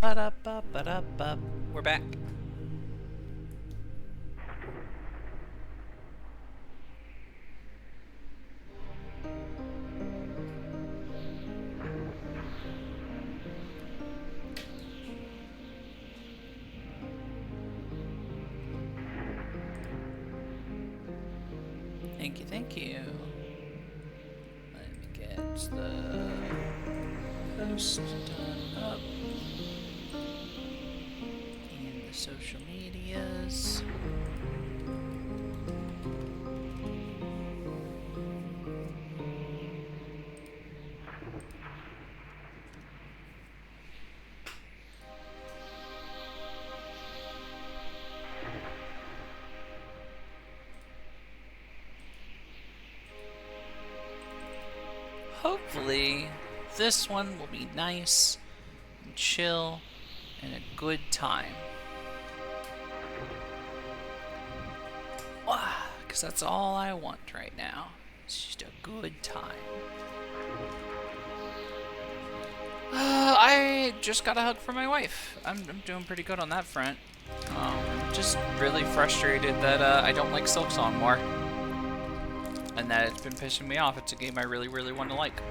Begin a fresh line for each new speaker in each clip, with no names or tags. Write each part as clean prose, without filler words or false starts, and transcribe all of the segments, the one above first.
Ba-da-ba-ba-da-ba. We're back. Thank you, thank you. Let me get the post done up in the social medias. Hopefully, this one will be nice and chill and a good time. Because that's all I want right now. It's just a good time. I just got a hug from my wife. I'm doing pretty good on that front. Just really frustrated that I don't like Silksong more. And that it's been pissing me off. It's a game I really, really want to like.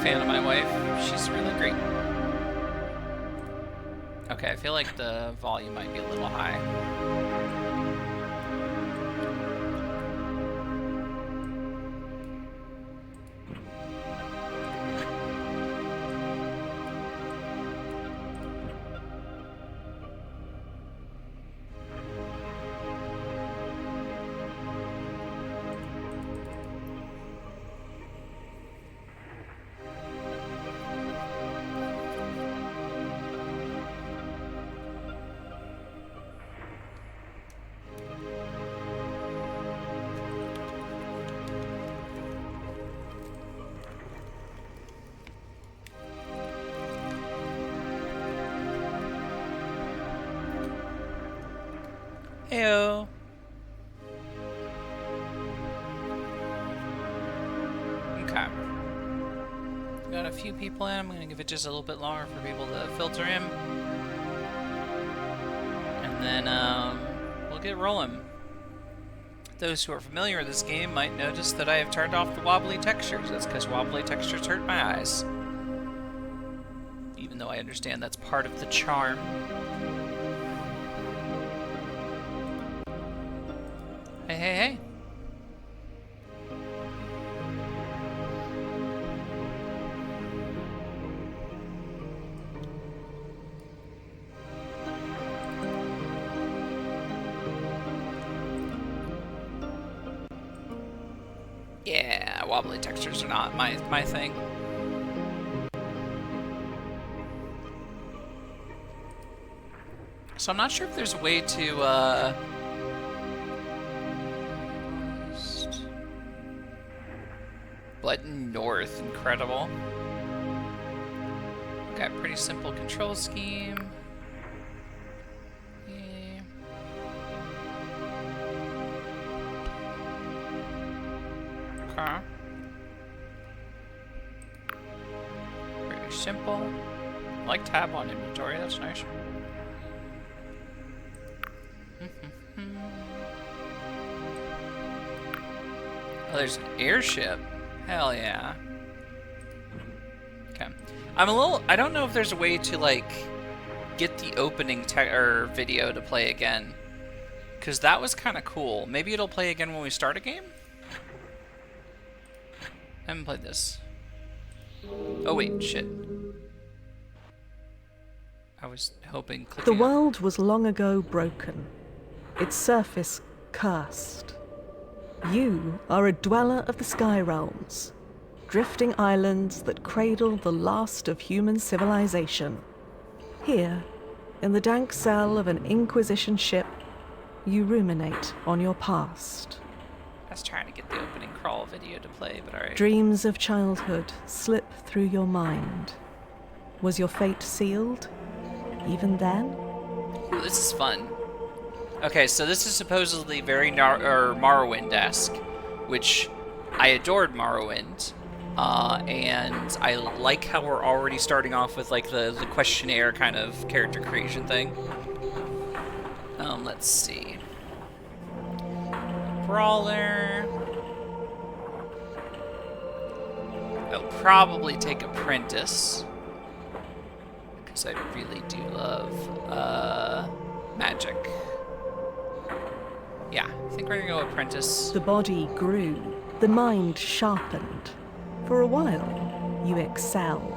Fan of my wife. She's really great. Okay, I feel like the volume might be a little high. Heyo. Okay. Got a few people in. I'm gonna give it just a little bit longer for people to filter in. And then we'll get rolling. Those who are familiar with this game might notice that I have turned off the wobbly textures. That's because wobbly textures hurt my eyes. Even though I understand that's part of the charm. Hey, hey, hey. Yeah, wobbly textures are not my thing. So I'm not sure if there's a way to Button North, incredible. Okay, pretty simple control scheme. Yeah. Okay. Pretty simple. I like tab on inventory, that's nice. Oh, there's an airship. Hell yeah. Okay. I don't know if there's a way to, like, get the opening video to play again. Because that was kind of cool. Maybe it'll play again when we start a game? I haven't played this. Oh wait, shit. I was hoping clicking
The world was long ago broken, its surface cursed. You are a dweller of the sky realms, drifting islands that cradle the last of human civilization. Here, in the dank cell of an Inquisition ship, you ruminate on your past.
I was trying to get the opening crawl video to play, but alright.
Dreams of childhood slip through your mind. Was your fate sealed, even then?
Ooh, this is fun. Okay, so this is supposedly very Morrowind-esque, which I adored Morrowind, and I like how we're already starting off with like the questionnaire kind of character creation thing. Let's see. Brawler. I'll probably take Apprentice, because I really do love magic. Yeah, I think we're gonna go Apprentice.
The body grew, the mind sharpened. For a while, you excelled.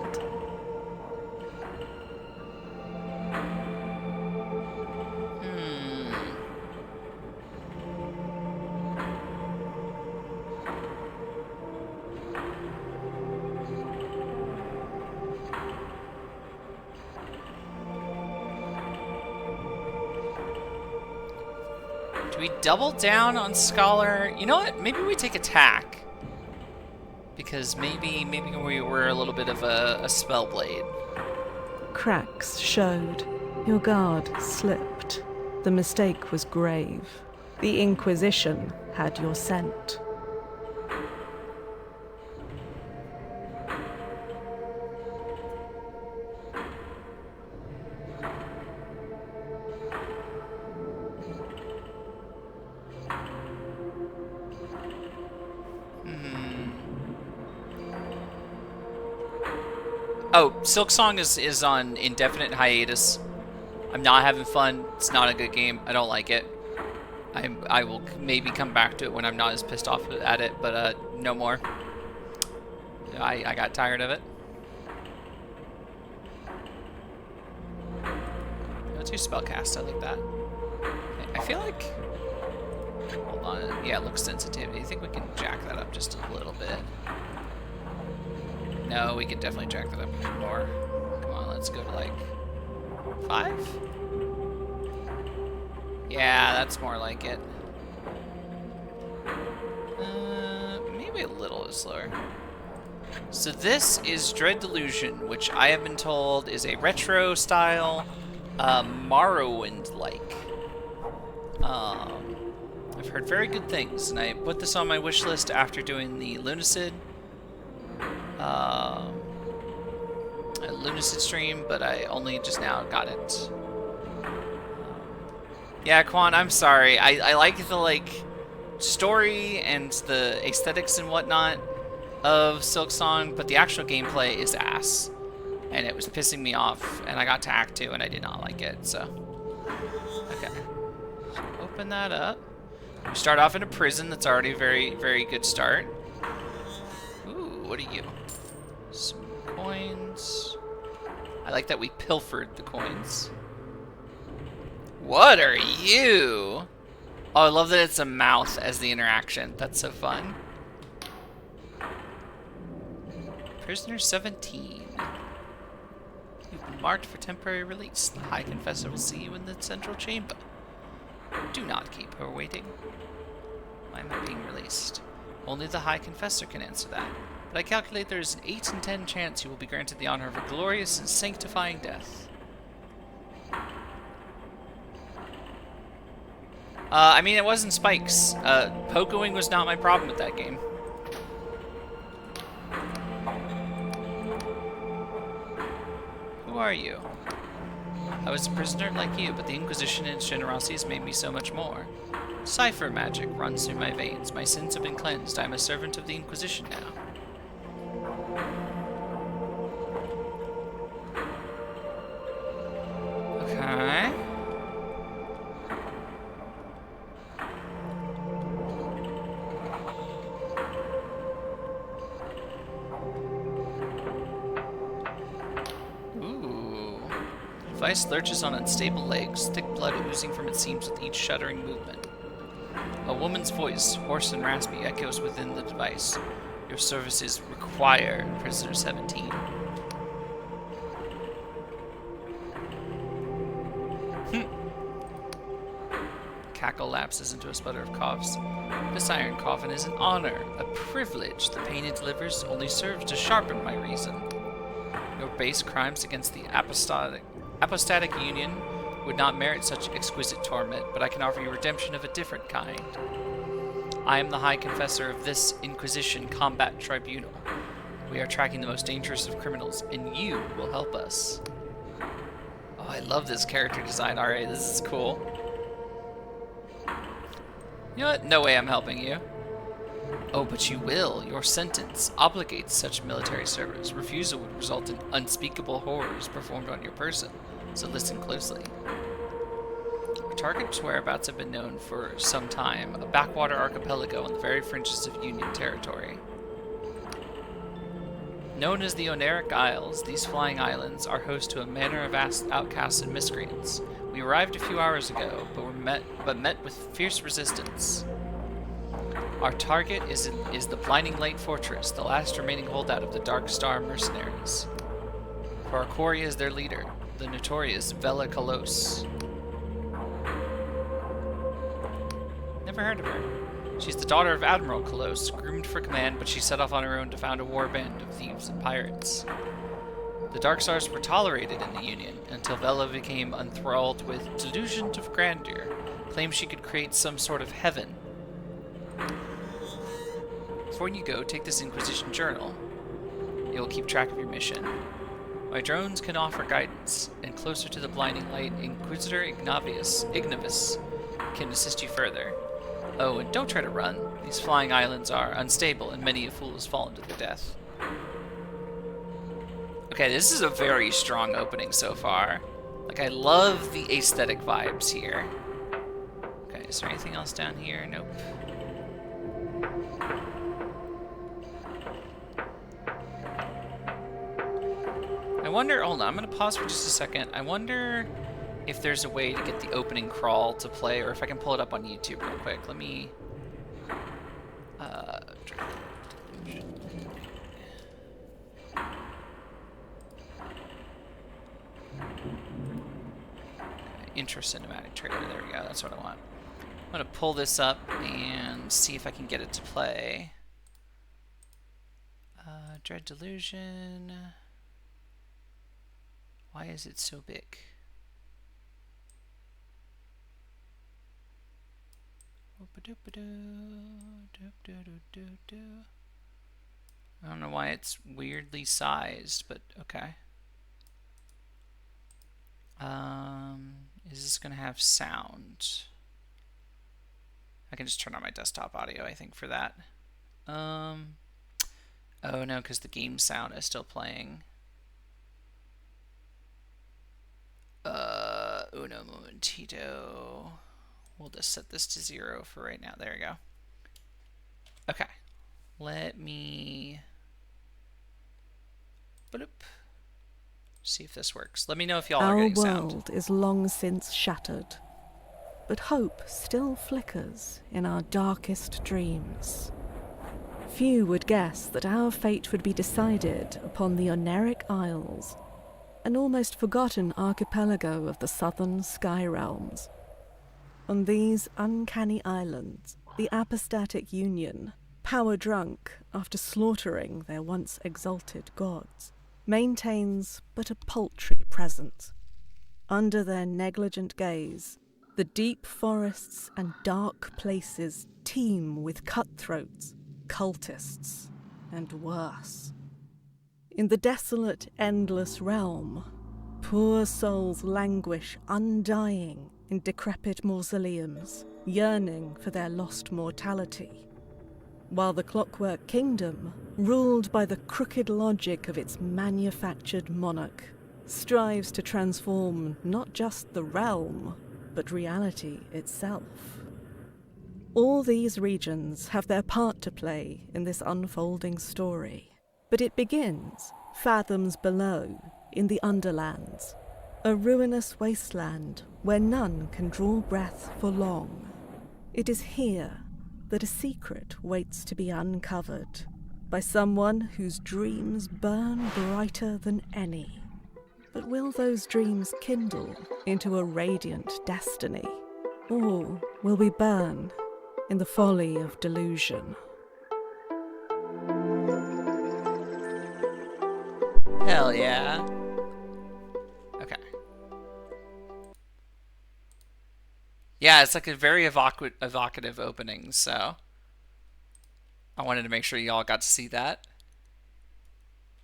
Do we double down on Scholar? You know what? Maybe we take Attack. Because maybe we were a little bit of a Spellblade.
Cracks showed. Your guard slipped. The mistake was grave. The Inquisition had your scent.
Oh, Silksong is on indefinite hiatus. I'm not having fun. It's not a good game. I don't like it. I will maybe come back to it when I'm not as pissed off at it, but no more. I got tired of it. Let's do Spellcast. I like that. I feel like... Hold on. Yeah, look sensitivity. I think we can jack that up just a little bit. No, we can definitely jack that up even more. Come on, let's go to like 5? Yeah, that's more like it. Maybe a little slower. So this is Dread Delusion, which I have been told is a retro style, Morrowind-like. I've heard very good things, and I put this on my wish list after doing the Lunacid. A Lunacid stream, but I only just now got it. Yeah, Quan, I'm sorry. I like the story and the aesthetics and whatnot of Silksong, but the actual gameplay is ass, and it was pissing me off. And I got to Act 2, and I did not like it. So, okay, so open that up. We start off in a prison. That's already a very, very good start. Ooh, what are you? Some coins. I like that we pilfered the coins. What are you? Oh, I love that it's a mouth as the interaction. That's so fun. Prisoner 17. You've been marked for temporary release. The High Confessor will see you in the central chamber. Do not keep her waiting. Why am I being released? Only the High Confessor can answer that. But I calculate there is an 8 in 10 chance you will be granted the honor of a glorious and sanctifying death. I mean, it wasn't spikes. Pogoing was not my problem with that game. Who are you? I was a prisoner like you, but the Inquisition and its generosities made me so much more. Cipher magic runs through my veins. My sins have been cleansed. I am a servant of the Inquisition now. Okay. device lurches on unstable legs, thick blood oozing from its seams with each shuddering movement. A woman's voice, hoarse and raspy, echoes within the device. Your services require Prisoner 17. Cackle lapses into a sputter of coughs. This iron coffin is an honor, a privilege. The pain it delivers only serves to sharpen my reason. Your base crimes against the apostatic union would not merit such exquisite torment, but I can offer you redemption of a different kind. I am the High Confessor of this Inquisition Combat Tribunal. We are tracking the most dangerous of criminals, and you will help us. Oh, I love this character design. Alright, this is cool. You know what? No way I'm helping you. Oh, but you will. Your sentence obligates such military service. Refusal would result in unspeakable horrors performed on your person, so listen closely. Our target's whereabouts have been known for some time, a backwater archipelago on the very fringes of Union territory. Known as the Oneric Isles, these flying islands are host to a manor of outcasts and miscreants. We arrived a few hours ago, but met with fierce resistance. Our target is the Blinding Light Fortress, the last remaining holdout of the Dark Star mercenaries. For our quarry is their leader, the notorious Vela Kalos. Never heard of her. She's the daughter of Admiral Kalos, groomed for command, but she set off on her own to found a warband of thieves and pirates. The Dark Stars were tolerated in the Union until Vela became enthralled with delusions of grandeur, claimed she could create some sort of heaven. Before you go, take this Inquisition journal. It will keep track of your mission. My drones can offer guidance, and closer to the Blinding Light, Inquisitor Ignavius can assist you further. Oh, and don't try to run. These flying islands are unstable, and many a fool has fallen to their death. Okay, this is a very strong opening so far. Like, I love the aesthetic vibes here. Okay, is there anything else down here? Nope. I wonder, hold on, I'm gonna pause for just a second. I wonder if there's a way to get the opening crawl to play, or if I can pull it up on YouTube real quick. Let me... intro cinematic trailer, there we go, that's what I want. I'm gonna pull this up and see if I can get it to play. Dread Delusion. Why is it so big? I don't know why it's weirdly sized, but okay. Is this gonna have sound? I can just turn on my desktop audio, I think, for that. Oh no, because the game sound is still playing. Uno momentito. We'll just set this to 0 for right now. There we go. Okay. Let me... bloop. See if this works. Let me know if y'all are getting sound.
Our world is long since shattered, but hope still flickers in our darkest dreams. Few would guess that our fate would be decided upon the Oneric Isles, an almost forgotten archipelago of the southern sky realms. On these uncanny islands, the apostatic union, power-drunk after slaughtering their once exalted gods, maintains but a paltry presence. Under their negligent gaze, the deep forests and dark places teem with cutthroats, cultists, and worse. In the desolate, endless realm, poor souls languish undying in decrepit mausoleums, yearning for their lost mortality, while the Clockwork Kingdom, ruled by the crooked logic of its manufactured monarch, strives to transform not just the realm, but reality itself. All these regions have their part to play in this unfolding story, but it begins fathoms below, in the Underlands, A ruinous wasteland where none can draw breath for long. It is here that a secret waits to be uncovered by someone whose dreams burn brighter than any. But will those dreams kindle into a radiant destiny? Or will we burn in the folly of delusion?
Hell yeah. Okay. Yeah, it's like a very evocative opening, so I wanted to make sure y'all got to see that.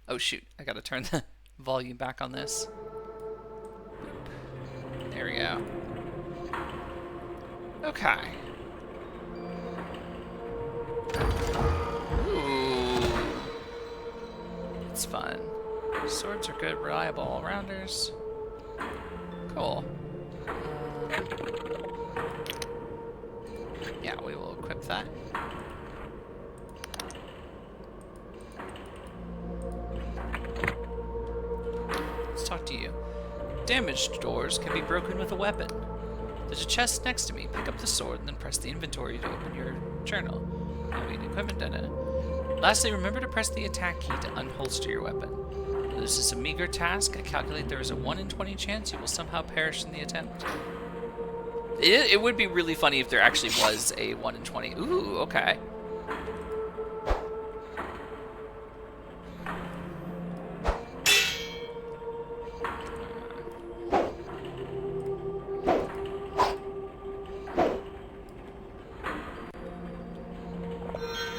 Oh shoot, I gotta turn the volume back on this. There we go. Okay. Ooh. It's fun. Swords are good, reliable all-rounders. Cool. Yeah, we will equip that. Let's talk to you. Damaged doors can be broken with a weapon. There's a chest next to me. Pick up the sword and then press the inventory to open your journal. Having equipment in it. Lastly, remember to press the attack key to unholster your weapon. Though this is a meager task, I calculate there is a 1 in 20 chance you will somehow perish in the attempt. It would be really funny if there actually was a 1 in 20. Ooh, okay.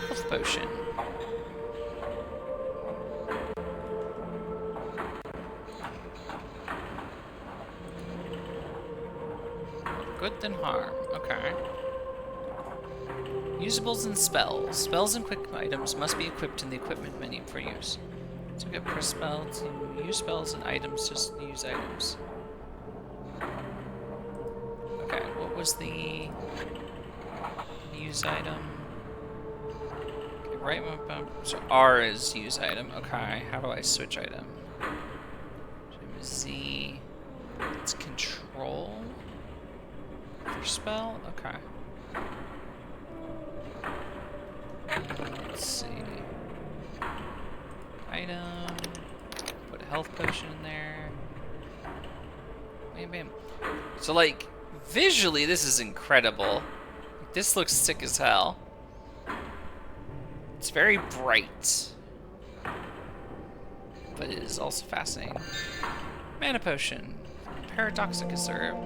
Health potion. Good than harm. Okay. Usables and spells. Spells and quick items must be equipped in the equipment menu for use. So get press spell to use spells and items to use items. Okay, what was the use item? Okay, right bump. So R is use item. Okay, how do I switch item? Z. It's control. For spell? Okay. Let's see. Item. Put a health potion in there. Bam, bam. So, like, visually, this is incredible. This looks sick as hell. It's very bright. But it is also fascinating. Mana potion. Paradoxicus herb.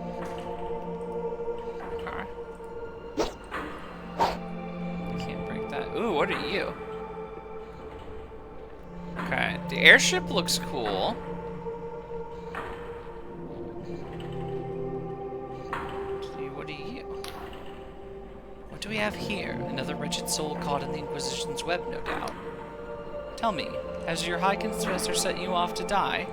Ooh, what are you? Okay, the airship looks cool. What are you? What do we have here? Another wretched soul caught in the Inquisition's web, no doubt. Tell me, has your High Confessor set you off to die?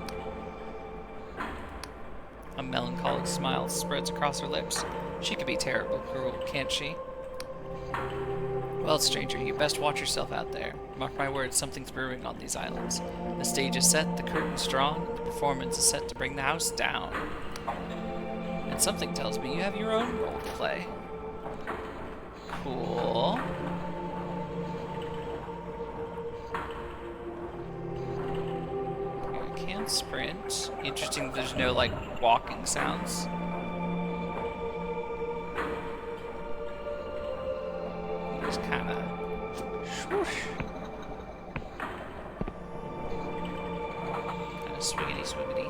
A melancholic smile spreads across her lips. She could be terribly cruel, can't she? Well, stranger, you best watch yourself out there. Mark my words, something's brewing on these islands. The stage is set, the curtain's drawn, and the performance is set to bring the house down. And something tells me you have your own role to play. Cool. I can't sprint. Interesting that there's no, like, walking sounds. Just kind of swoosh. Kind of swiggity swiggity.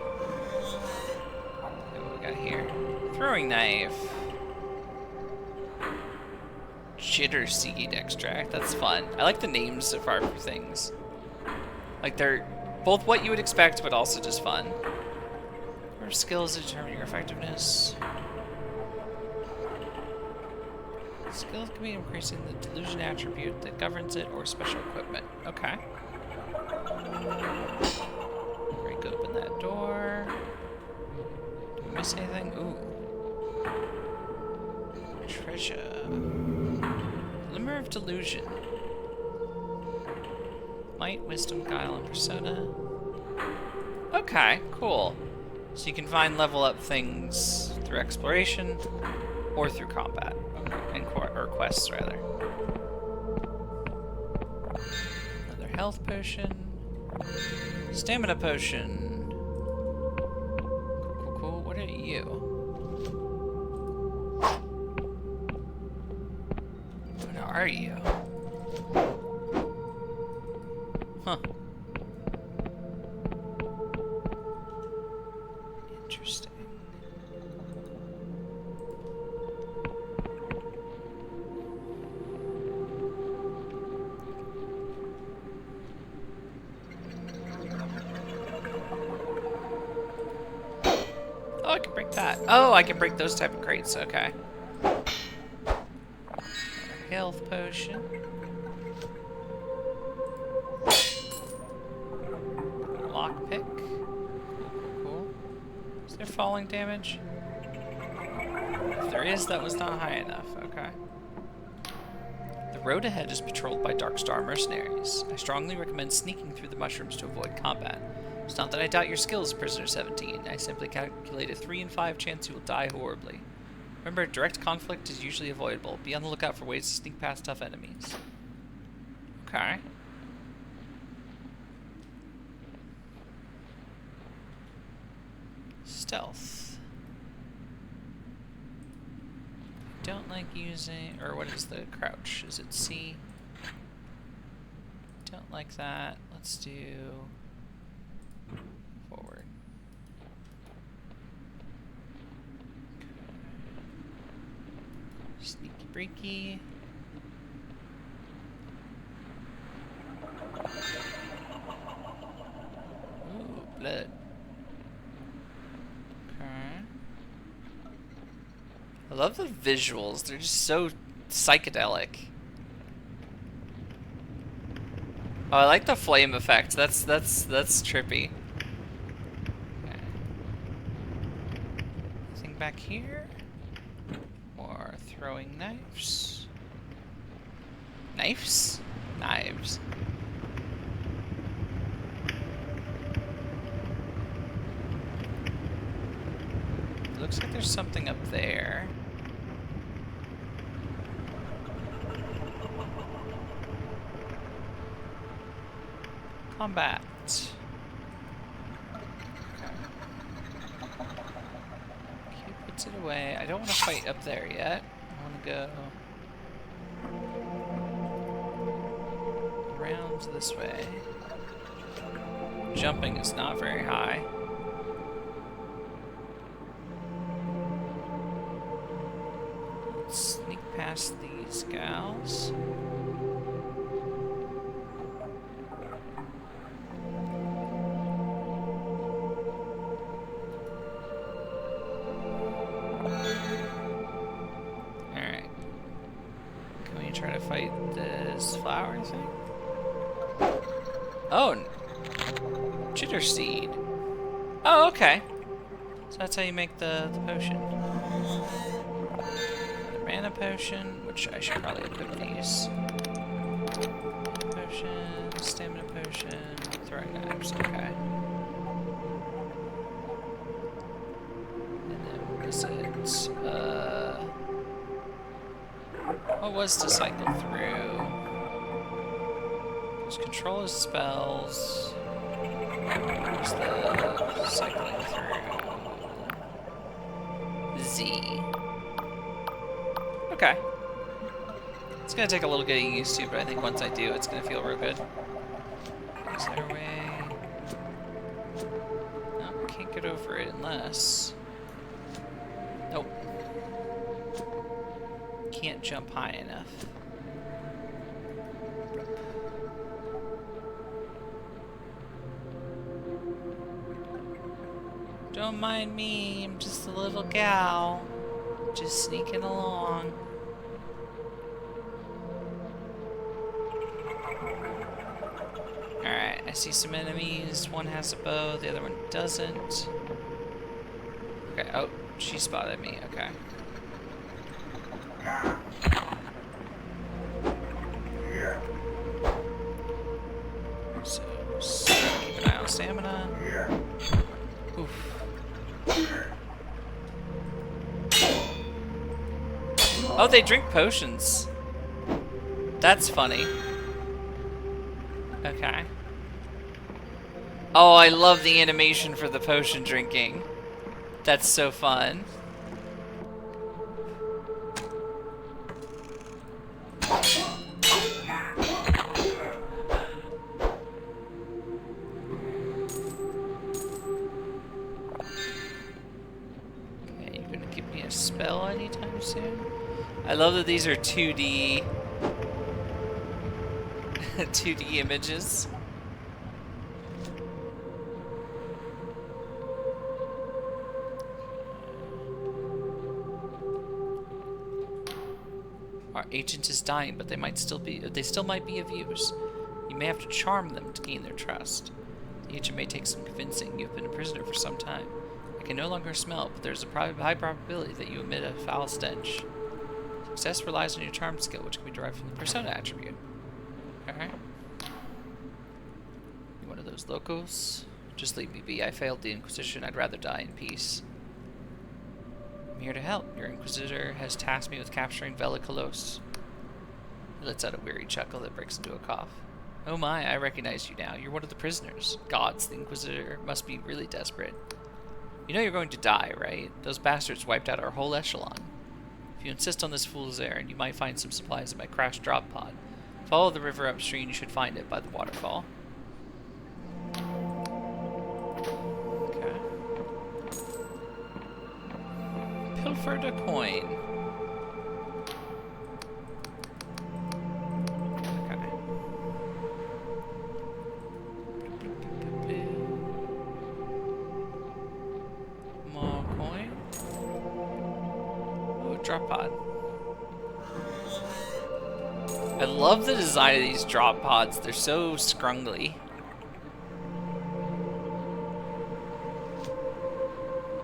What we got here? Throwing knife. Jitter seed extract. That's fun. I like the names so far for things. Like they're both what you would expect, but also just fun. Your skills determine your effectiveness. Skills can be increasing the delusion attribute that governs it or special equipment. Okay. Break open that door. Did we miss anything? Ooh. Treasure. Glimmer of delusion. Might, wisdom, guile, and persona. Okay, cool. So you can find level up things through exploration or through combat, or quests rather. Another health potion, stamina potion. Cool, cool. What are you? What are you? Huh. Interesting. Oh, I can break that. Oh, I can break those type of crates. Okay. Health potion. Lockpick. Cool. Is there falling damage? If there is, that was not high enough. Okay. The road ahead is patrolled by Darkstar mercenaries. I strongly recommend sneaking through the mushrooms to avoid combat. It's not that I doubt your skills, Prisoner 17. I simply calculate a 3 in 5 chance you will die horribly. Remember, direct conflict is usually avoidable. Be on the lookout for ways to sneak past tough enemies. Okay. Stealth. Don't like using... Or what is the crouch? Is it C? Don't like that. Let's do... forward. Sneaky breaky. Ooh, blood. Okay. I love the visuals. They're just so psychedelic. Oh, I like the flame effect. That's trippy. Okay. Anything back here? More throwing knives. Knives? Knives. Looks like there's something up there. Combat. Okay, puts it away. I don't want to fight up there yet. I want to go around this way. Jumping is not very high. Let's sneak past these gals. Alright. Can we try to fight this flower thing? Oh! Chitter seed. Oh, okay. So that's how you make the potion. The mana potion, which I should probably equip these. Potion, stamina potion, throwing knives, okay. And then what was it? What was to cycle through? There's control of spells. There's the cycling through. Z. Okay. It's gonna take a little getting used to, but I think once I do, it's gonna feel real good. Is there a way? No, can't get over it unless... Nope. Can't jump high enough. Don't mind me, I'm just a little gal. Just sneaking along. Alright, I see some enemies. One has a bow, the other one doesn't. Okay, oh, she spotted me, okay. So keep an eye on stamina. Oof. Oh, they drink potions. That's funny. Okay. Oh, I love the animation for the potion drinking. That's so fun. Okay, you're gonna give me a spell anytime soon? I love that these are 2D 2D images. Our agent is dying, but they still might be of use. You may have to charm them to gain their trust. The agent may take some convincing. You've been a prisoner for some time. I can no longer smell, but there's a high probability that you emit a foul stench. Success relies on your charm skill, which can be derived from the persona attribute. Alright. You one of those locals? Just leave me be. I failed the Inquisition. I'd rather die in peace. I'm here to help. Your Inquisitor has tasked me with capturing Velicolos. He lets out a weary chuckle that breaks into a cough. Oh my, I recognize you now. You're one of the prisoners. Gods, the Inquisitor must be really desperate. You know you're going to die, right? Those bastards wiped out our whole echelon. If you insist on this fool's errand, you might find some supplies in my crashed drop pod. Follow the river upstream, you should find it by the waterfall. Okay. Pilfered a coin. Okay. More coin. Oh, drop pod. I love the design of these drop pods. They're so scrungly.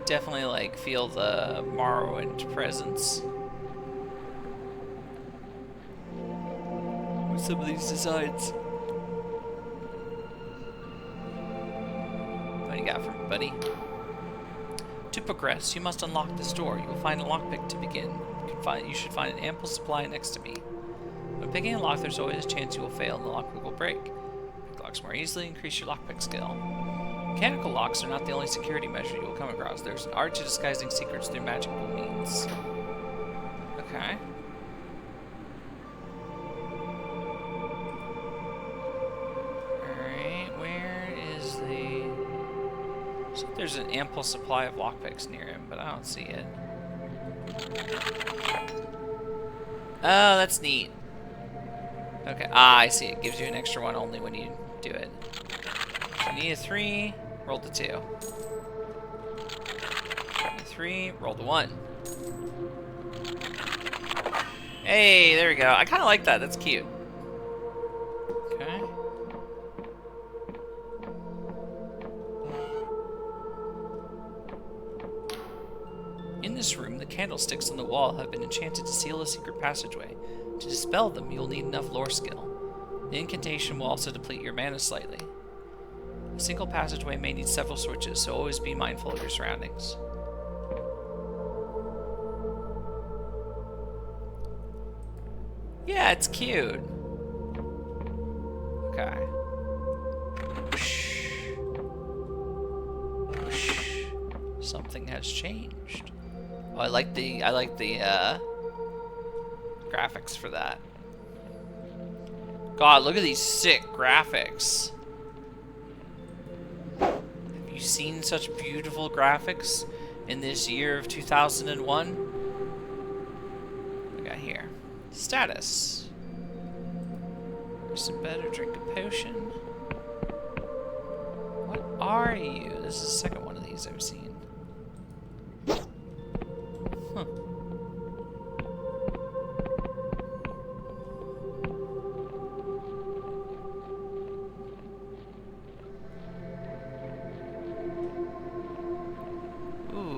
Definitely like feel the Morrowind presence with some of these designs. What do you got for me, buddy? To progress, you must unlock this door. You will find a lockpick to begin. You should find an ample supply next to me. When picking a lock, there's always a chance you will fail and the lockpick will break. Pick locks more easily, increase your lockpick skill. Mechanical locks are not the only security measure you will come across. There's an art to disguising secrets through magical means. Okay. Alright, where is the... So there's an ample supply of lockpicks near him, but I don't see it. Oh, that's neat. Okay, I see. It gives you an extra one only when you do it. So I need a 3, roll the 2. Need a 3, roll the 1. Hey, there we go. I kind of like that. That's cute. Okay. In this room, the candlesticks on the wall have been enchanted to seal a secret passageway. To dispel them, you'll need enough lore skill. The incantation will also deplete your mana slightly. A single passageway may need several switches, so always be mindful of your surroundings. Yeah, it's cute. Okay. Whoosh. Whoosh. Something has changed. Oh, I like the graphics for that. God, look at these sick graphics. Have you seen such beautiful graphics in this year of 2001? What we got here? Status. Rest in bed or drink a potion. What are you? This is the second one of these I've seen. Huh.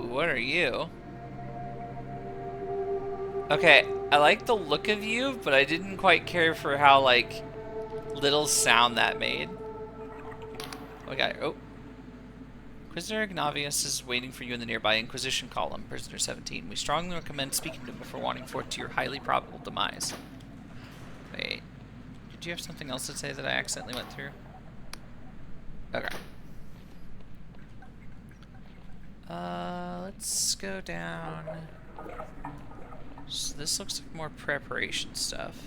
What are you? Okay, I like the look of you, but I didn't quite care for how, like, little sound that made. Okay, oh. Inquisitor Ignavius is waiting for you in the nearby Inquisition column, Prisoner 17. We strongly recommend speaking to him before wandering forth to your highly probable demise. Wait. Did you have something else to say that I accidentally went through? Okay. Let's go down. So this looks like more preparation stuff.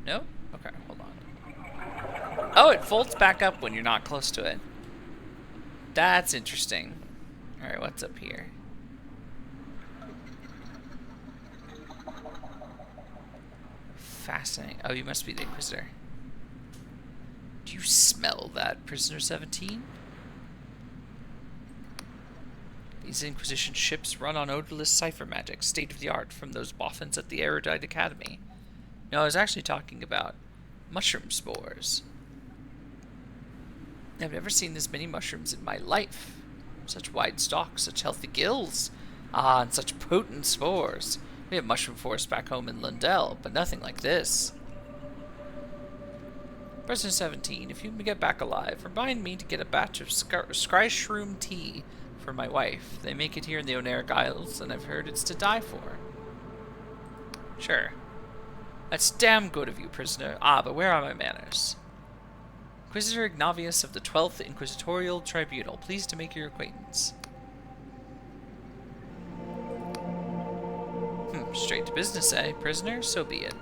Nope? Okay, hold on. Oh, it folds back up when you're not close to it. That's interesting. Alright, what's up here? Fascinating. Oh, you must be the Inquisitor. Do you smell that, Prisoner 17? These Inquisition ships run on odorless cipher magic, state-of-the-art, from those boffins at the Erudite Academy. No, I was actually talking about mushroom spores. I've never seen this many mushrooms in my life. Such wide stalks, such healthy gills. Ah, and such potent spores. We have mushroom forests back home in Lundell, but nothing like this. Prisoner 17, if you can get back alive, remind me to get a batch of scry shroom tea for my wife. They make it here in the Oneric Isles, and I've heard it's to die for. Sure. That's damn good of you, prisoner. Ah, but where are my manners? Inquisitor Ignavius of the 12th Inquisitorial Tribunal. Pleased to make your acquaintance. Straight to business, eh, prisoner? So be it.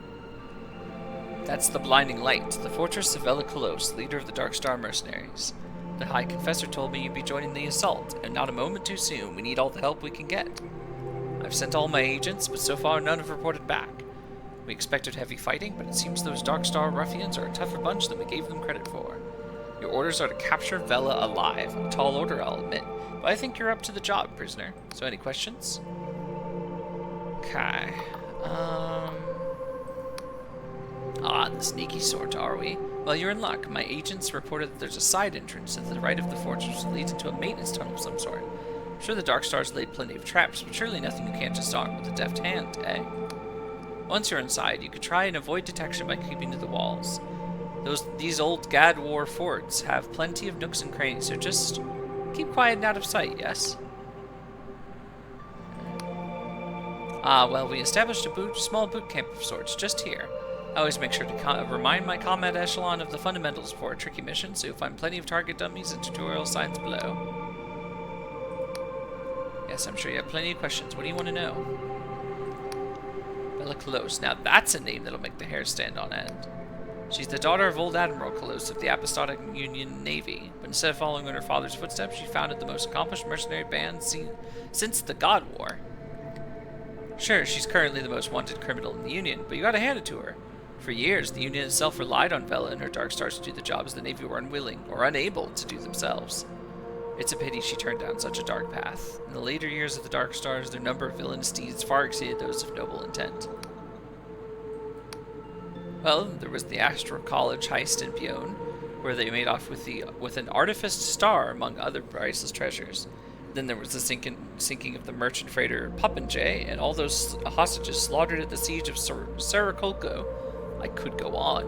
That's the Blinding Light, the fortress of Velikolos, leader of the Dark Star mercenaries. The High Confessor told me you'd be joining the assault, and not a moment too soon. We need all the help we can get. I've sent all my agents, but so far none have reported back. We expected heavy fighting, but it seems those Dark Star ruffians are a tougher bunch than we gave them credit for. Your orders are to capture Vela alive. A tall order, I'll admit, but I think you're up to the job, prisoner. So any questions? Okay. The sneaky sort, are we? Well, you're in luck. My agents reported that there's a side entrance at the right of the fortress that leads into a maintenance tunnel of some sort. I'm sure the Dark Stars laid plenty of traps, but surely nothing you can't disarm with a deft hand, eh? Once you're inside, you could try and avoid detection by keeping to the walls. These old Gad War forts have plenty of nooks and crannies, so just keep quiet and out of sight, yes? Well, we established a small boot camp of sorts just here. I always make sure to remind my combat echelon of the fundamentals before a tricky mission, so you'll find plenty of target dummies and tutorial signs below. Yes, I'm sure you have plenty of questions. What do you want to know? Bella Close. Now that's a name that'll make the hair stand on end. She's the daughter of old Admiral Close of the Apostolic Union Navy, but instead of following in her father's footsteps, she founded the most accomplished mercenary band since the God War. Sure, she's currently the most wanted criminal in the Union, but you gotta hand it to her. For years, the Union itself relied on Vela and her Dark Stars to do the jobs the Navy were unwilling or unable to do themselves. It's a pity she turned down such a dark path. In the later years of the Dark Stars, their number of villainous deeds far exceeded those of noble intent. Well, there was the Astral College heist in Bjorn, where they made off with an artificed star among other priceless treasures. Then there was the sinking of the merchant freighter Popinjay, and all those hostages slaughtered at the siege of Sarakolko. I could go on.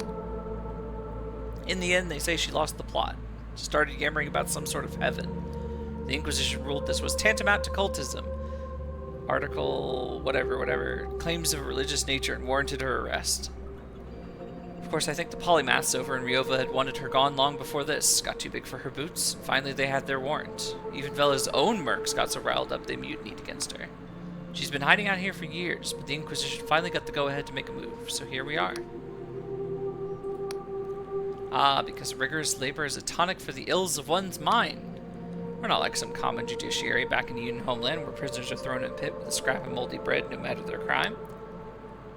In the end, they say she lost the plot. She started yammering about some sort of heaven. The Inquisition ruled this was tantamount to cultism. Article whatever, claims of a religious nature, and warranted her arrest. Of course, I think the polymaths over in Ryova had wanted her gone long before this. Got too big for her boots, and finally they had their warrant. Even Vela's own mercs got so riled up they mutinied against her. She's been hiding out here for years, but the Inquisition finally got the go-ahead to make a move, so here we are. Because rigorous labor is a tonic for the ills of one's mind. We're not like some common judiciary back in the Union homeland where prisoners are thrown in a pit with a scrap of moldy bread no matter their crime.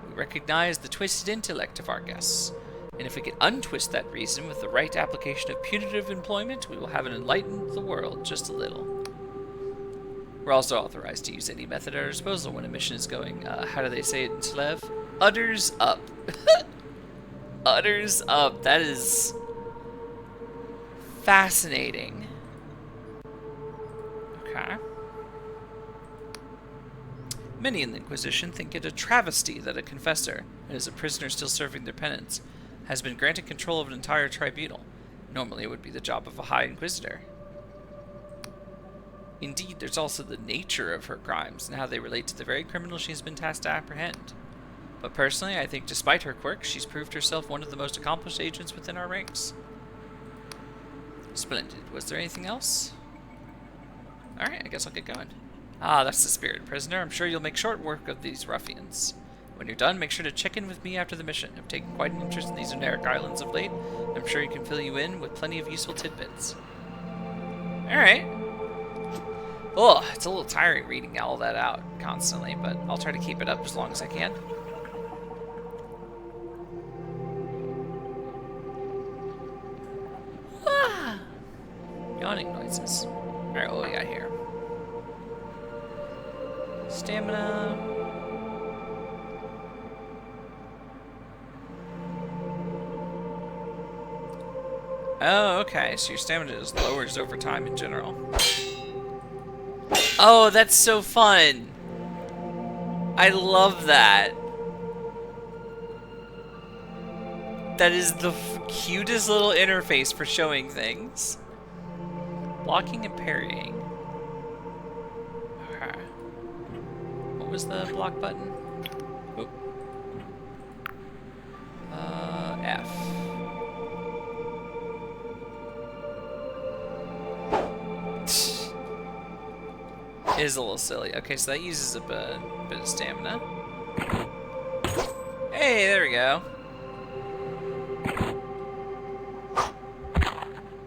We recognize the twisted intellect of our guests, and if we can untwist that reason with the right application of punitive employment, we will have enlightened the world just a little. We're also authorized to use any method at our disposal when a mission is going, how do they say it in Slev? Udders up. Udders up. That is fascinating. Okay. Many in the Inquisition think it a travesty that a confessor, and is a prisoner still serving their penance, has been granted control of an entire tribunal. Normally it would be the job of a High Inquisitor. Indeed, there's also the nature of her crimes and how they relate to the very criminal she's been tasked to apprehend. But personally, I think despite her quirks, she's proved herself one of the most accomplished agents within our ranks. Splendid. Was there anything else? Alright, I guess I'll get going. Ah, that's the spirit, prisoner. I'm sure you'll make short work of these ruffians. When you're done, make sure to check in with me after the mission. I've taken quite an interest in these Oneric islands of late. I'm sure you can fill you in with plenty of useful tidbits. Alright. Oh, it's a little tiring reading all that out constantly, but I'll try to keep it up as long as I can. Ah! Yawning noises. Alright, what we got here? Stamina. Oh, okay. So your stamina just lowers over time in general. Oh, that's so fun. I love that. That is the cutest little interface for showing things. Blocking and parrying. Okay. What was the block button? Oh. F. It is a little silly. Okay, so that uses a bit of stamina. Hey, there we go.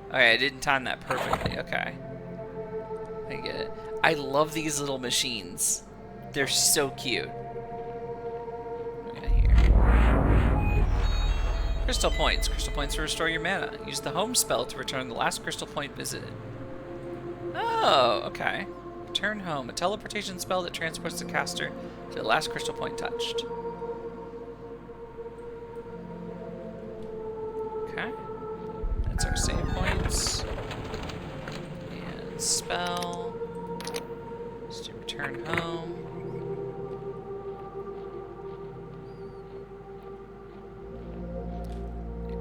Okay, I didn't time that perfectly. Okay. I get it. I love these little machines. They're so cute. What do we got here? Crystal points. Crystal points to restore your mana. Use the home spell to return the last crystal point visited. Oh, okay. Return home. A teleportation spell that transports the caster to the last crystal point touched. Okay. That's our save points. And spell. Just to return home.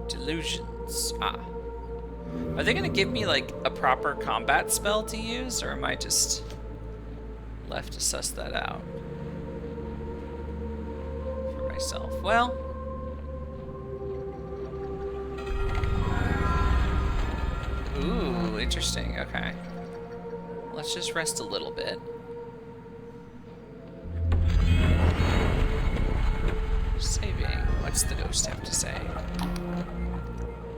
Delusions. Ah. Are they gonna give me like a proper combat spell to use, or am I just left to suss that out for myself? Well, ooh, interesting. Okay, let's just rest a little bit. Saving. What's the ghost have to say?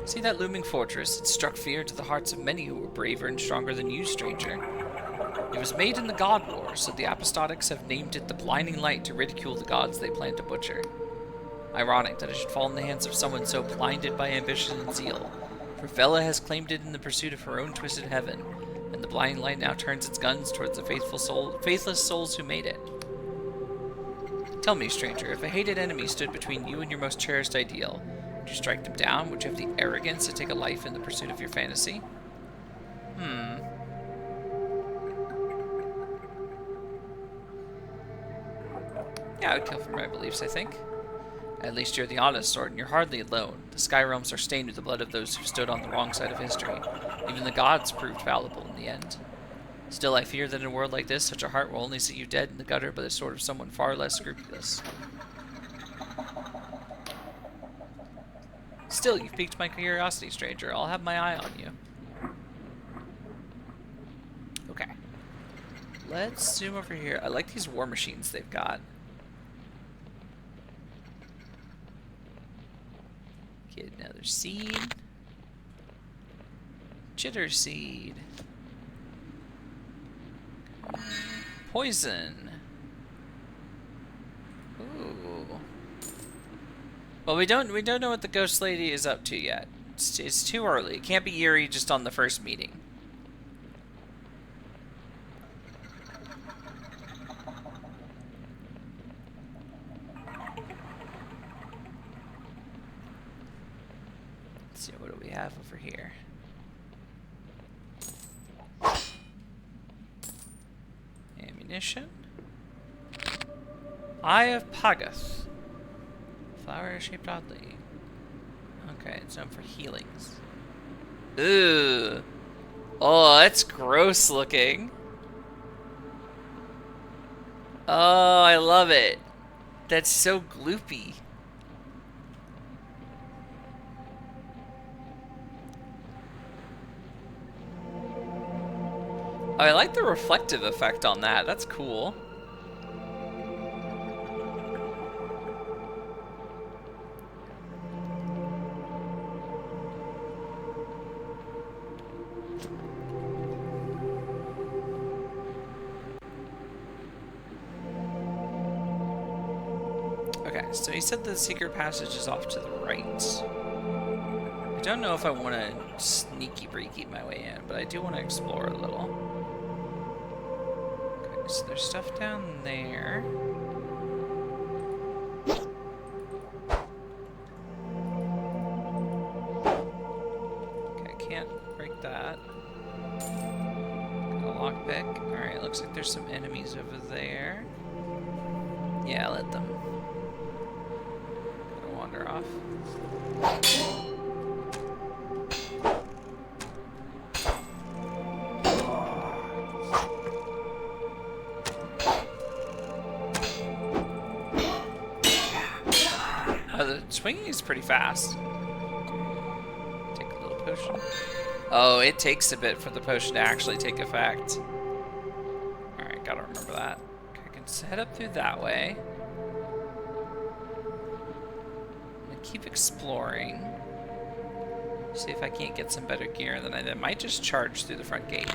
See that looming fortress? It struck fear to the hearts of many who were braver and stronger than you, stranger. It was made in the God War, so the Apostatics have named it the Blinding Light to ridicule the gods they plan to butcher. Ironic that it should fall in the hands of someone so blinded by ambition and zeal, for Vela has claimed it in the pursuit of her own twisted heaven, and the Blinding Light now turns its guns towards the faithless souls who made it. Tell me, stranger, if a hated enemy stood between you and your most cherished ideal, would you strike them down? Would you have the arrogance to take a life in the pursuit of your fantasy? Yeah, I would kill for my beliefs, I think. At least you're the honest sort, and you're hardly alone. The Sky Realms are stained with the blood of those who stood on the wrong side of history. Even the gods proved fallible in the end. Still, I fear that in a world like this, such a heart will only see you dead in the gutter by the sword of someone far less scrupulous. Still, you've piqued my curiosity, stranger. I'll have my eye on you. Okay. Let's zoom over here. I like these war machines they've got. Get another seed. Jitter seed. Poison. Ooh. Well, we don't know what the ghost lady is up to yet. It's too early. It can't be Yuri just on the first meeting. Let's see, what do we have over here? Ammunition. Eye of Pagath. Flower shaped oddly. Okay, it's known for healings. Ooh. Oh, that's gross looking. Oh, I love it. That's so gloopy. I like the reflective effect on that. That's cool. Okay, so he said the secret passage is off to the right. I don't know if I want to sneaky breaky my way in, but I do want to explore a little. Okay, so there's stuff down there. Okay, I can't break that. Got a lockpick. Alright, looks like there's some enemies over there. Yeah, let them. Gonna wander off. Oh, the swinging is pretty fast. Take a little potion. Oh, it takes a bit for the potion to actually take effect. Alright, gotta remember that. Okay, I can head up through that way. I'm gonna keep exploring. See if I can't get some better gear, and then I might just charge through the front gate.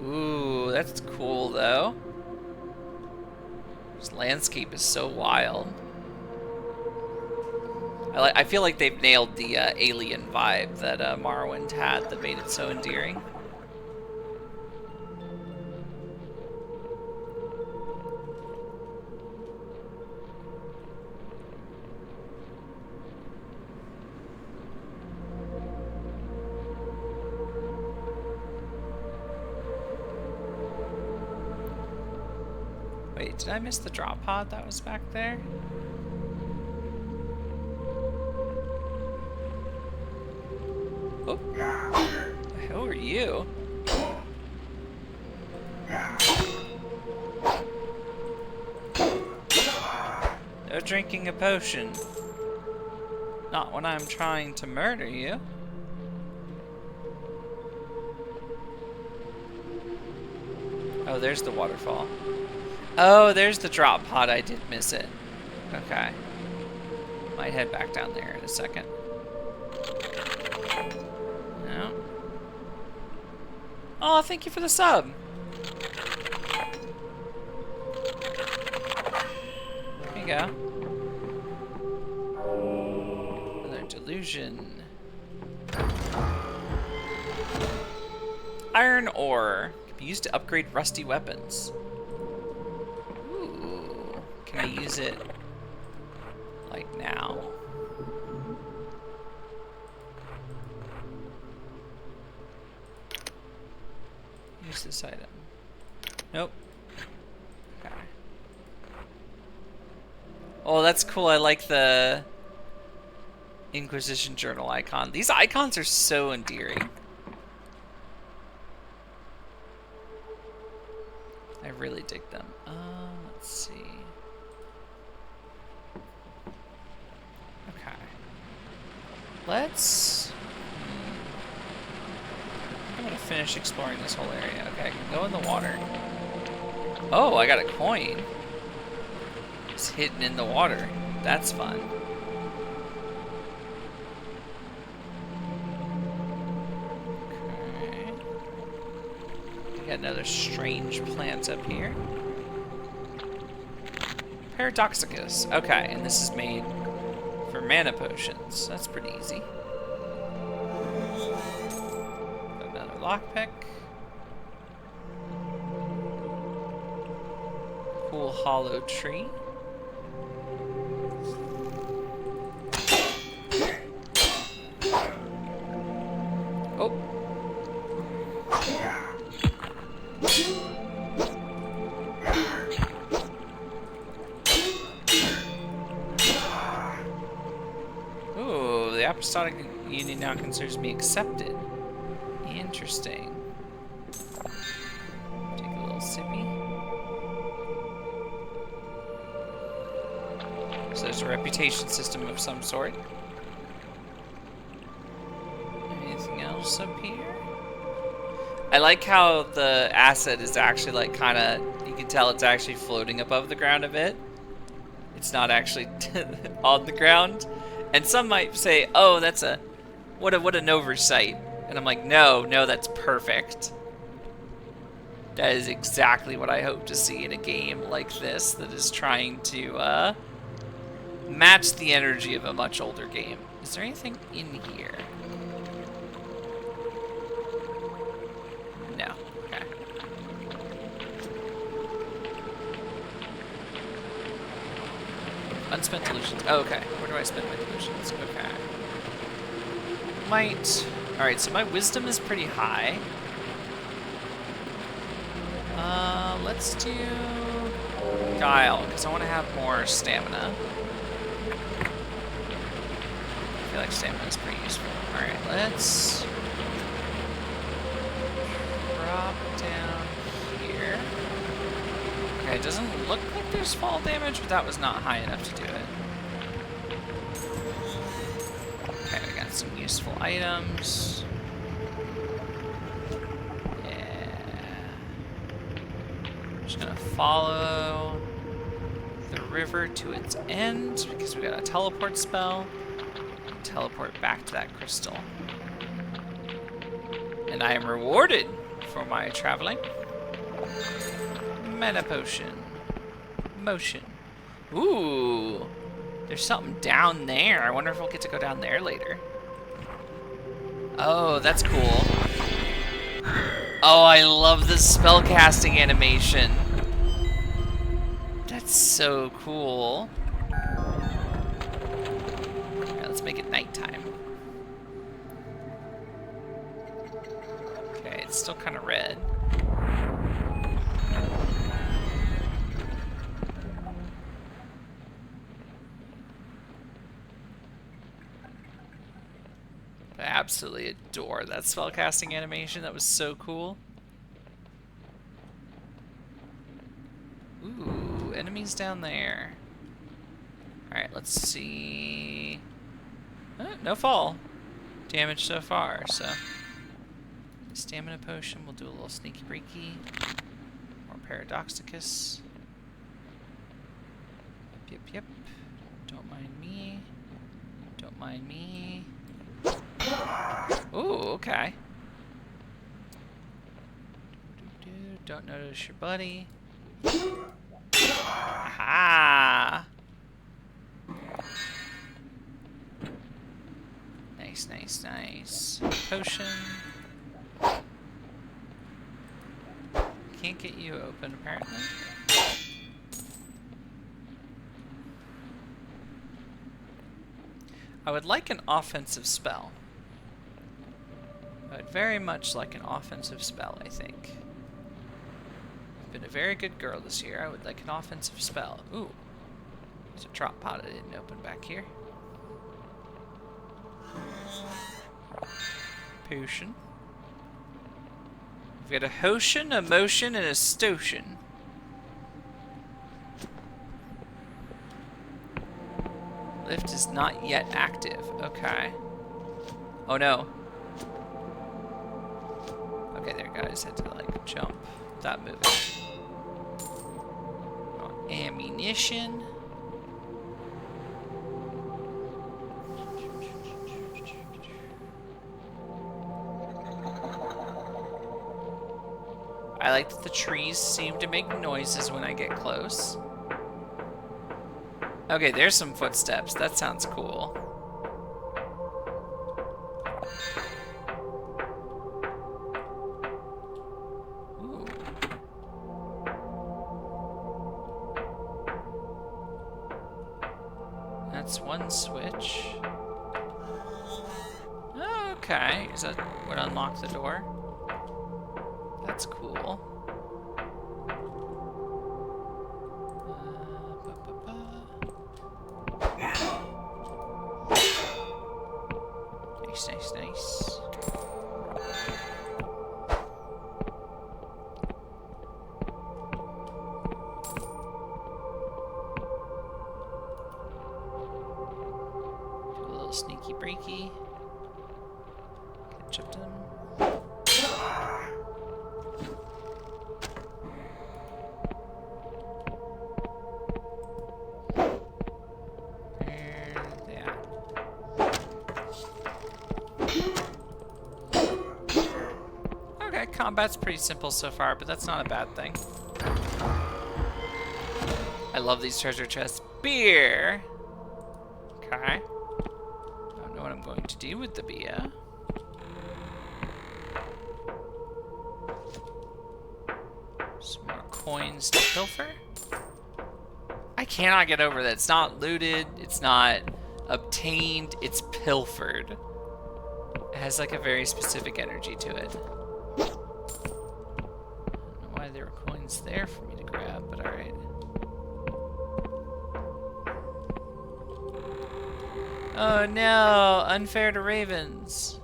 Ooh, that's cool though. This landscape is so wild. I feel like they've nailed the alien vibe that Morrowind had that made it so endearing. Wait, did I miss the drop pod that was back there? Oh. Who are you? No drinking a potion. Not when I'm trying to murder you. Oh, there's the waterfall. Oh, there's the drop pod. I did miss it. Okay. Might head back down there in a second. No. Oh, thank you for the sub. There you go. Another delusion. Iron ore can be used to upgrade rusty weapons. Ooh. Can I use it like now? Use this item. Nope. Okay. Oh, that's cool. I like the Inquisition Journal icon. These icons are so endearing. I really dig them. Let's see. Okay. Let's... I'm gonna finish exploring this whole area. Okay, I can go in the water. Oh, I got a coin. It's hidden in the water. That's fun. Okay. We got another strange plant up here. Paradoxicus. Okay, and this is made for mana potions. That's pretty easy. Another lockpick. Cool hollow tree. Oh. Ooh, the Apostolic Union now considers me accepted. Interesting. There's a reputation system of some sort. Anything else up here? I like how the asset is actually like kind of, you can tell it's actually floating above the ground a bit. It's not actually on the ground. And some might say, oh, that's what an oversight. And I'm like, no, that's perfect. That is exactly what I hope to see in a game like this that is trying to match the energy of a much older game. Is there anything in here? No. Okay. Unspent delusions. Oh, okay. Where do I spend my delusions? Okay. Might. Alright, so my wisdom is pretty high. Let's do guile, because I want to have more stamina. I feel like stamina is pretty useful. Alright, let's drop down here. Okay, it doesn't look like there's fall damage, but that was not high enough to do it. Okay, we got some useful items. Just gonna follow the river to its end because we got a teleport spell. Teleport back to that crystal. And I am rewarded for my traveling. Mana potion. Motion. Ooh. There's something down there. I wonder if we'll get to go down there later. Oh, that's cool. Oh, I love the spellcasting animation. That's so cool. Yeah, let's make it nighttime. Okay, it's still kind of red. I absolutely adore that spellcasting animation. That was so cool. Ooh, enemies down there. Alright, let's see. No fall damage so far, so. Stamina potion, we'll do a little sneaky breaky. More Paradoxicus. Yep. Don't mind me. Don't mind me. Ooh, okay. Don't notice your buddy. Aha! Nice. Potion. Can't get you open, apparently. I would like an offensive spell. I would very much like an offensive spell, I think. I've been a very good girl this year. I would like an offensive spell. Ooh. There's a drop pod I didn't open back here. Potion. We've got a Hoshin, a Motion, and a Stotion. Lift is not yet active. Okay. Oh no. Okay, there, guys. Had to like jump without moving. Oh, ammunition. I like that the trees seem to make noises when I get close. Okay, there's some footsteps. That sounds cool. Ooh. That's one switch. Oh, okay. Is that what unlocked the door? That's cool. Nice. little sneaky breaky. Catch up to them. Okay, combat's pretty simple so far, but that's not a bad thing. I love these treasure chests. Beer! Okay. Don't know what I'm going to do with the beer. Some more coins to pilfer. I cannot get over that. It's not looted. It's not obtained. It's pilfered. It has like a very specific energy to it. I don't know why there were coins there for me to grab, but alright. Oh no! Unfair to ravens.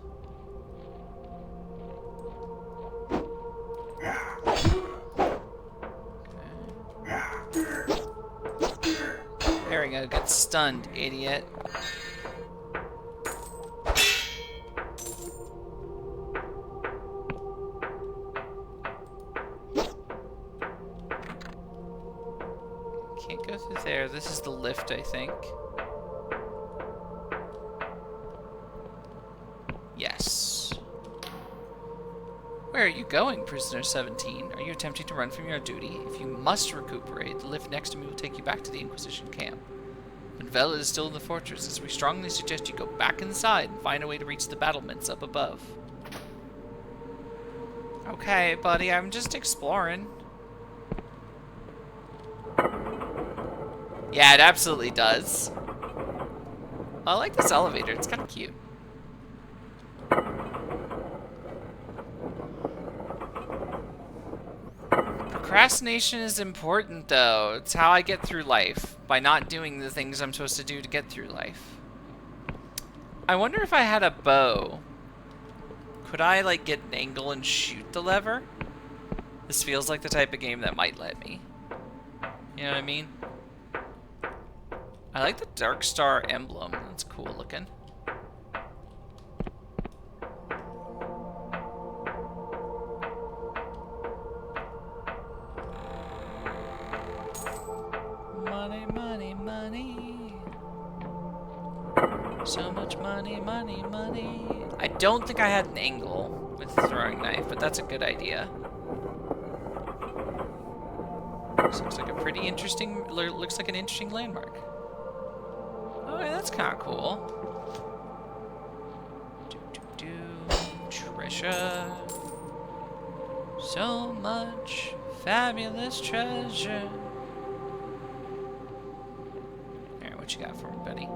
There we go, get stunned, idiot. Can't go through there. This is the lift, I think. Yes. Where are you going, prisoner 17? Are you attempting to run from your duty? If you must recuperate, the lift next to me will take you back to the Inquisition camp. When Vela is still in the fortress, we strongly suggest you go back inside and find a way to reach the battlements up above. Okay, buddy, I'm just exploring. Yeah, it absolutely does. I like this elevator, it's kind of cute. Procrastination is important, though. It's how I get through life, by not doing the things I'm supposed to do to get through life. I wonder if I had a bow. Could I, like, get an angle and shoot the lever? This feels like the type of game that might let me. You know what I mean? I like the Dark Star emblem. That's cool looking. Money, money, money. So much money, money, money. I don't think I had an angle with the throwing knife, but that's a good idea. This looks like a pretty interesting, looks like an interesting landmark. Oh, yeah, that's kind of cool. Treasure. So much fabulous treasure. Alright, what you got for me, buddy?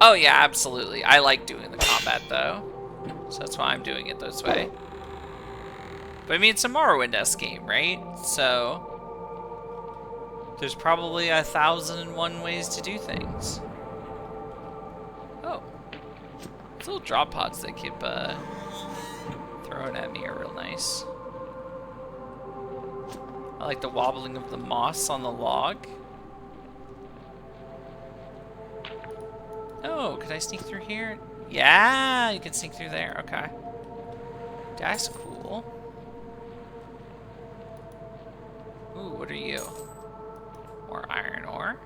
Oh yeah, absolutely. I like doing the combat though. So that's why I'm doing it this way. But I mean, it's a Morrowind-esque game, right? So there's probably 1,001 ways to do things. Oh. These little drop pods they keep throwing at me are real nice. I like the wobbling of the moss on the log. Oh, could I sneak through here? Yeah, you can sneak through there. Okay. That's cool. Ooh, what are you? More iron ore.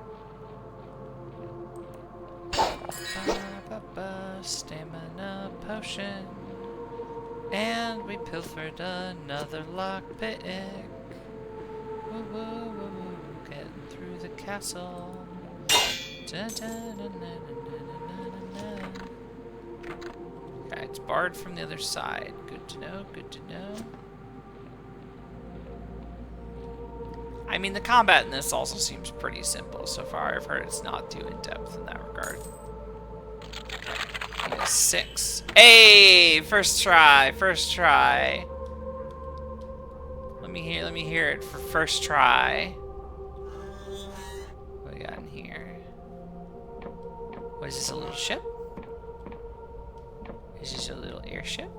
Stamina potion. And we pilfered another lockpick. Woo, woo, woo, woo. Getting through the castle. Dun, dun, dun, dun, dun. Okay, it's barred from the other side. Good to know, good to know. I mean, the combat in this also seems pretty simple so far. I've heard it's not too in-depth in that regard. 6. Hey! First try, first try. Let me hear it for first try. What do we got in here? What is this, a little ship? Is this a little airship?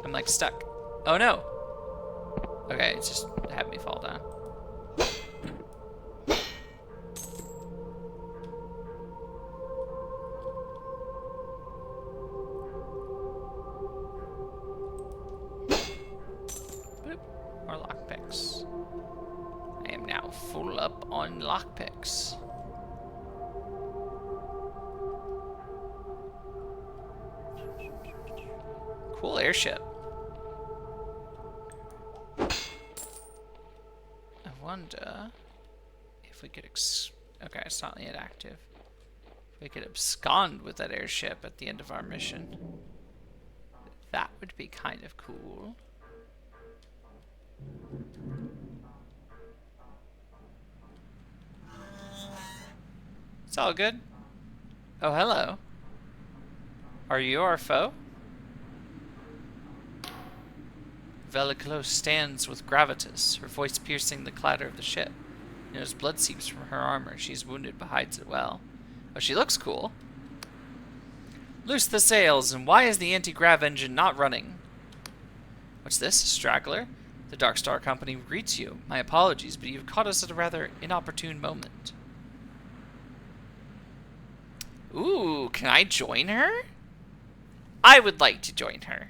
I'm like stuck. Oh no. Okay, it just had me fall down. Boop. More lockpicks. I am now full up on lockpicks. Cool airship. I wonder if we could okay, it's not yet active. If we could abscond with that airship at the end of our mission. That would be kind of cool. It's all good. Oh, hello. Are you our foe? Veliclo stands with gravitas, her voice piercing the clatter of the ship. You know, as blood seeps from her armor, she's wounded but hides it well. Oh, she looks cool. Loose the sails, and why is the anti-grav engine not running? What's this, a straggler? The Dark Star Company greets you. My apologies, but you've caught us at a rather inopportune moment. Ooh, can I join her? I would like to join her.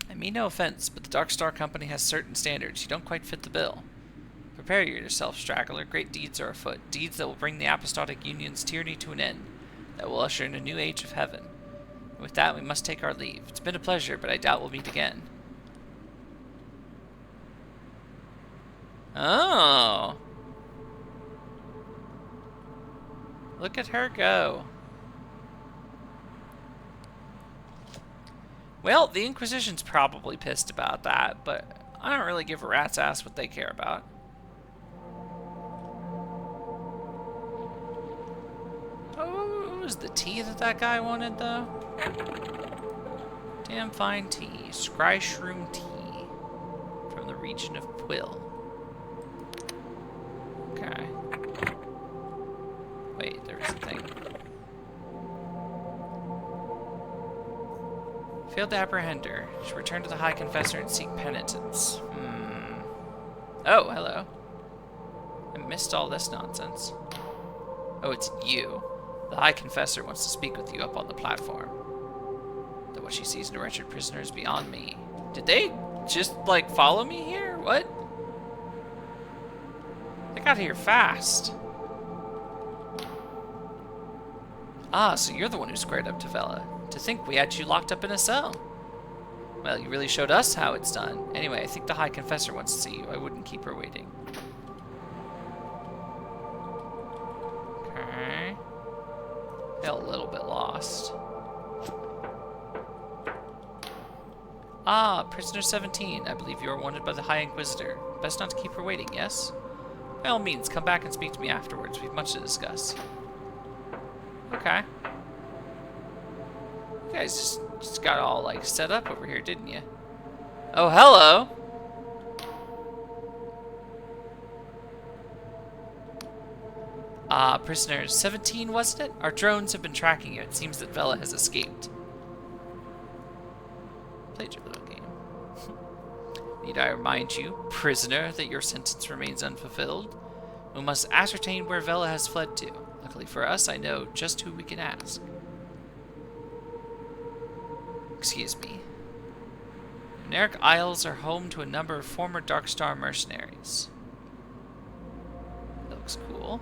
I mean no offense, but the Dark Star Company has certain standards. You don't quite fit the bill. Prepare yourself, straggler. Great deeds are afoot. Deeds that will bring the Apostolic Union's tyranny to an end. That will usher in a new age of heaven. And with that, we must take our leave. It's been a pleasure, but I doubt we'll meet again. Oh. Look at her go. Well, the Inquisition's probably pissed about that, but I don't really give a rat's ass what they care about. Oh, what was the tea that guy wanted, though? Damn fine tea. Scry Shroom tea. From the region of Quill. Okay. Wait, there was a thing. Failed to apprehend her. Should return to the High Confessor and seek penitence. Oh, hello. I missed all this nonsense. Oh, it's you. The High Confessor wants to speak with you up on the platform. That what she sees in a wretched prisoner is beyond me. Did they just, like, follow me here? What? They got here fast. Ah, so you're the one who squared up to Vela. To think we had you locked up in a cell. Well, you really showed us how it's done. Anyway, I think the High Confessor wants to see you. I wouldn't keep her waiting. Okay. Felt a little bit lost. Ah, Prisoner 17. I believe you are wanted by the High Inquisitor. Best not to keep her waiting, yes? By all means, come back and speak to me afterwards. We have much to discuss. Okay. You guys just got all, like, set up over here, didn't you? Oh, hello! Prisoner 17, wasn't it? Our drones have been tracking you. It seems that Vela has escaped. Played your little game. Need I remind you, prisoner, that your sentence remains unfulfilled? We must ascertain where Vela has fled to. Luckily for us, I know just who we can ask. Excuse me. Generic Isles are home to a number of former Dark Star mercenaries. That looks cool.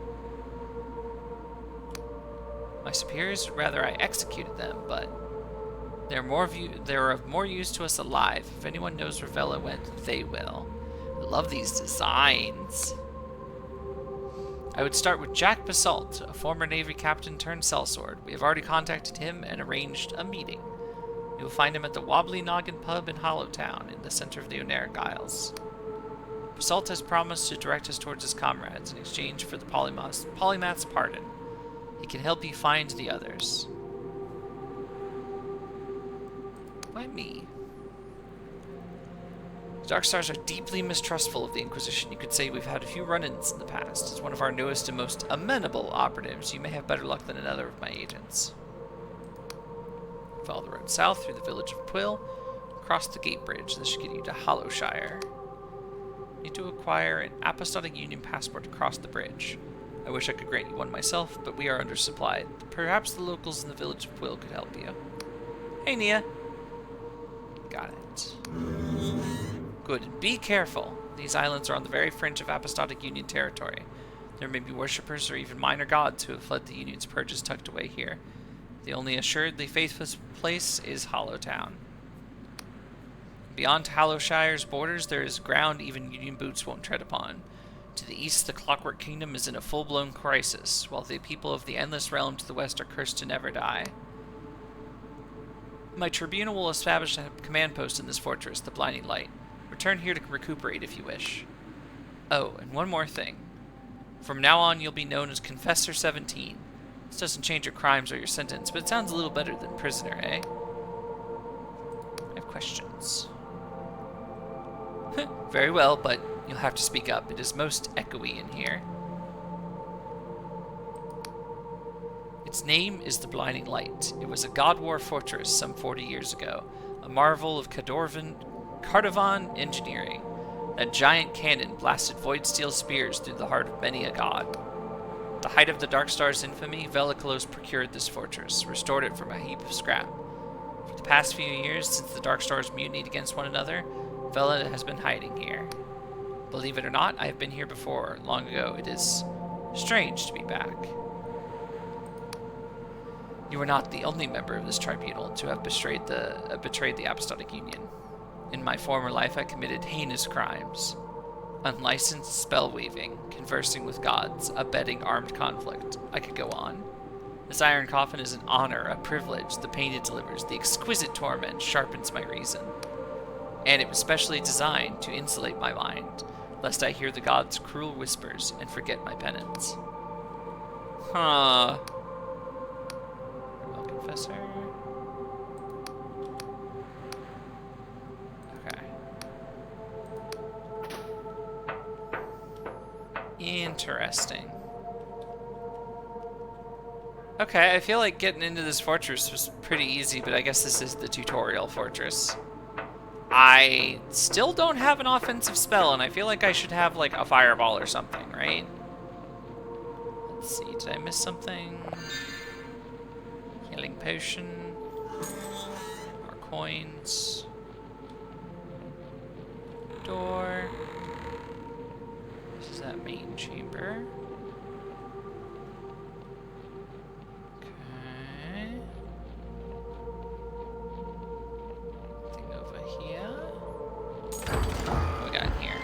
My superiors would rather I executed them, but they're of more use to us alive. If anyone knows where Vela went, they will. I love these designs. I would start with Jack Basalt, a former Navy captain turned sellsword. We have already contacted him and arranged a meeting. You will find him at the Wobbly Noggin Pub in Hollowtown, in the center of the Oneric Isles. Basalt has promised to direct us towards his comrades in exchange for the Polymath's pardon. He can help you find the others. Why me? The Dark Stars are deeply mistrustful of the Inquisition. You could say we've had a few run-ins in the past. As one of our newest and most amenable operatives, you may have better luck than another of my agents. Follow the road south through the village of Quill, across the gate bridge. This should get you to Hollowshire. Need to acquire an Apostolic Union passport to cross the bridge. I wish I could grant you one myself, but we are undersupplied. Perhaps the locals in the village of Quill could help you. Hey, Nia. Got it. Good. Be careful. These islands are on the very fringe of Apostolic Union territory. There may be worshippers or even minor gods who have fled the Union's purges tucked away here. The only assuredly faithless place is Hollowtown. Beyond Hollowshire's borders, there is ground even Union boots won't tread upon. To the east, the Clockwork Kingdom is in a full-blown crisis, while the people of the Endless Realm to the west are cursed to never die. My tribunal will establish a command post in this fortress, the Blinding Light. Return here to recuperate if you wish. Oh, and one more thing. From now on, you'll be known as Confessor 17. This doesn't change your crimes or your sentence, but it sounds a little better than prisoner, eh? I have questions. Very well, but you'll have to speak up. It is most echoey in here. Its name is the Blinding Light. It was a God War fortress some 40 years ago, a marvel of Cardovan engineering. That giant cannon blasted void steel spears through the heart of many a god. At the height of the Darkstar's infamy, Velikolos procured this fortress, restored it from a heap of scrap. For the past few years, since the Darkstars mutinied against one another, Vela has been hiding here. Believe it or not, I have been here before, long ago. It is strange to be back. You are not the only member of this tribunal to have betrayed the Apostolic Union. In my former life, I committed heinous crimes. Unlicensed spell-weaving, conversing with gods, abetting armed conflict. I could go on. This iron coffin is an honor, a privilege. The pain it delivers, the exquisite torment, sharpens my reason. And it was specially designed to insulate my mind, lest I hear the gods' cruel whispers and forget my penance. Huh. Farewell, Confessor. Interesting. Okay, I feel like getting into this fortress was pretty easy, but I guess this is the tutorial fortress. I still don't have an offensive spell, and I feel like I should have, like, a fireball or something, right? Let's see, did I miss something? Healing potion. More coins. Door. This is that main chamber. Okay. Thing over here. What we got in here?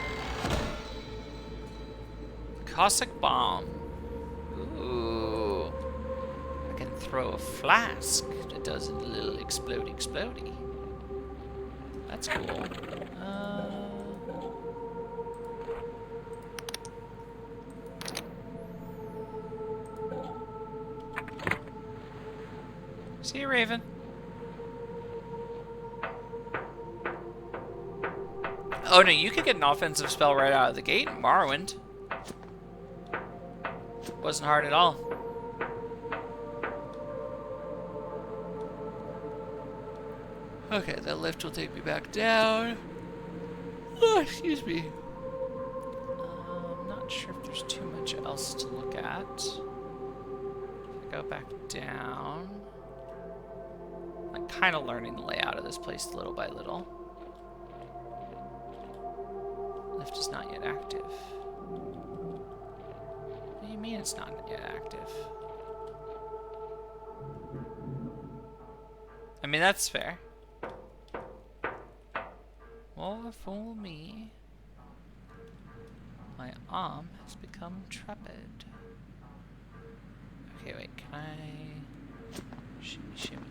Cossack bomb. Ooh. I can throw a flask that does a little explodey. That's cool. See you, Raven. Oh no, you could get an offensive spell right out of the gate, Morrowind. Wasn't hard at all. Okay, that lift will take me back down. Oh, excuse me. I'm not sure if there's too much else to look at. If I go back down. I'm kind of learning the layout of this place little by little. Lift is not yet active. What do you mean it's not yet active? I mean, that's fair. Well, fool me. My arm has become trepid. Okay, wait, can I...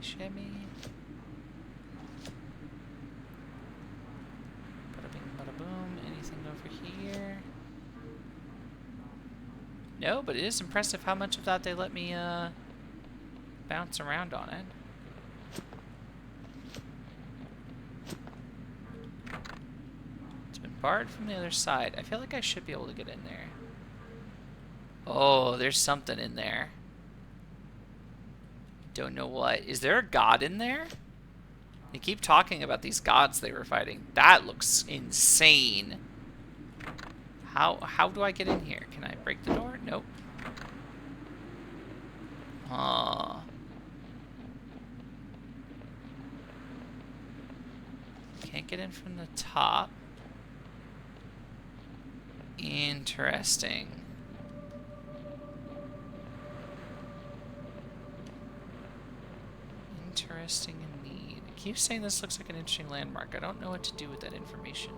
Shimmy. Bada bing, bada boom. Anything over here? No, but it is impressive how much of that they let me, bounce around on it. It's been barred from the other side. I feel like I should be able to get in there. Oh, there's something in there. Don't know what. Is there a god in there? They keep talking about these gods they were fighting. That looks insane. How do I get in here? Can I break the door? Nope. Can't get in from the top. Interesting. Interesting indeed. It keeps saying this looks like an interesting landmark. I don't know what to do with that information.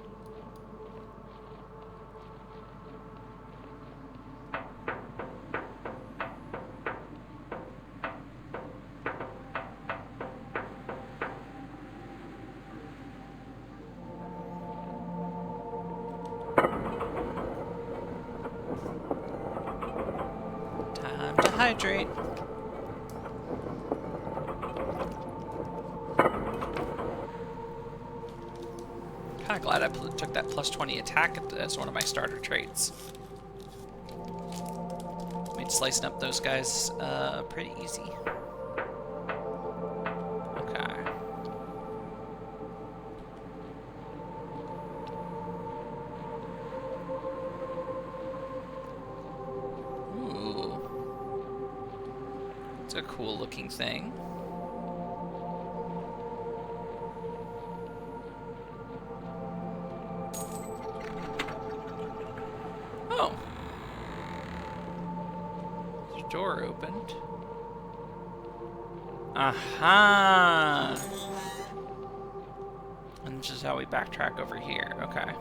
Time to hydrate. Kinda glad I took that plus 20 attack as one of my starter traits. Made slicing up those guys pretty easy. Okay. Ooh. It's a cool looking thing. Oh. The door opened. Aha! And this is how we backtrack over here. Okay.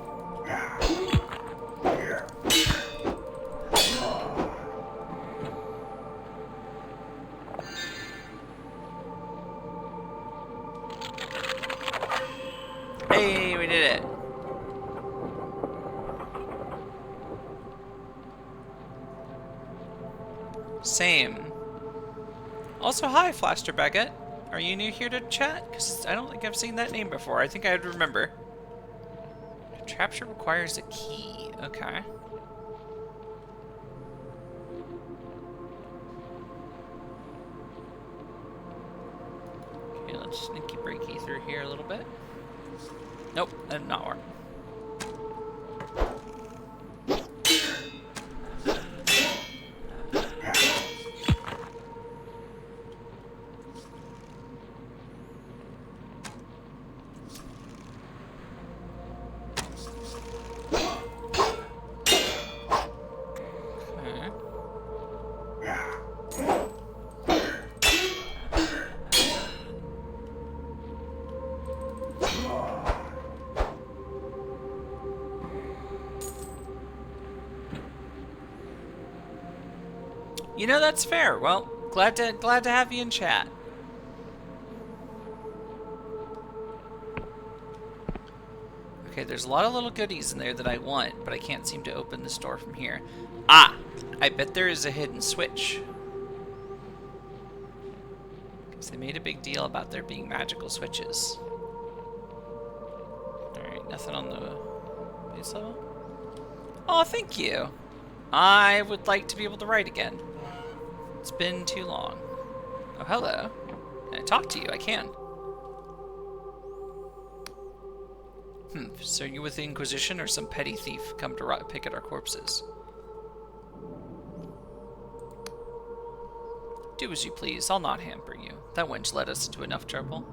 Hey, we did it. Same. Also, hi, Flaster Baguette. Are you new here to chat? Because I don't think I've seen that name before. I think I'd remember. Capture requires a key. Okay. Okay, let's sneaky breaky through here a little bit. Nope, that did not work. You know, that's fair. Well, glad to have you in chat. Okay, there's a lot of little goodies in there that I want, but I can't seem to open this door from here. Ah! I bet there is a hidden switch. Because they made a big deal about there being magical switches. Alright, nothing on the base level? Oh, thank you! I would like to be able to write again. It's been too long. Oh, hello. Can I talk to you? I can. So are you with the Inquisition or some petty thief come to pick at our corpses? Do as you please. I'll not hamper you. That wench led us into enough trouble.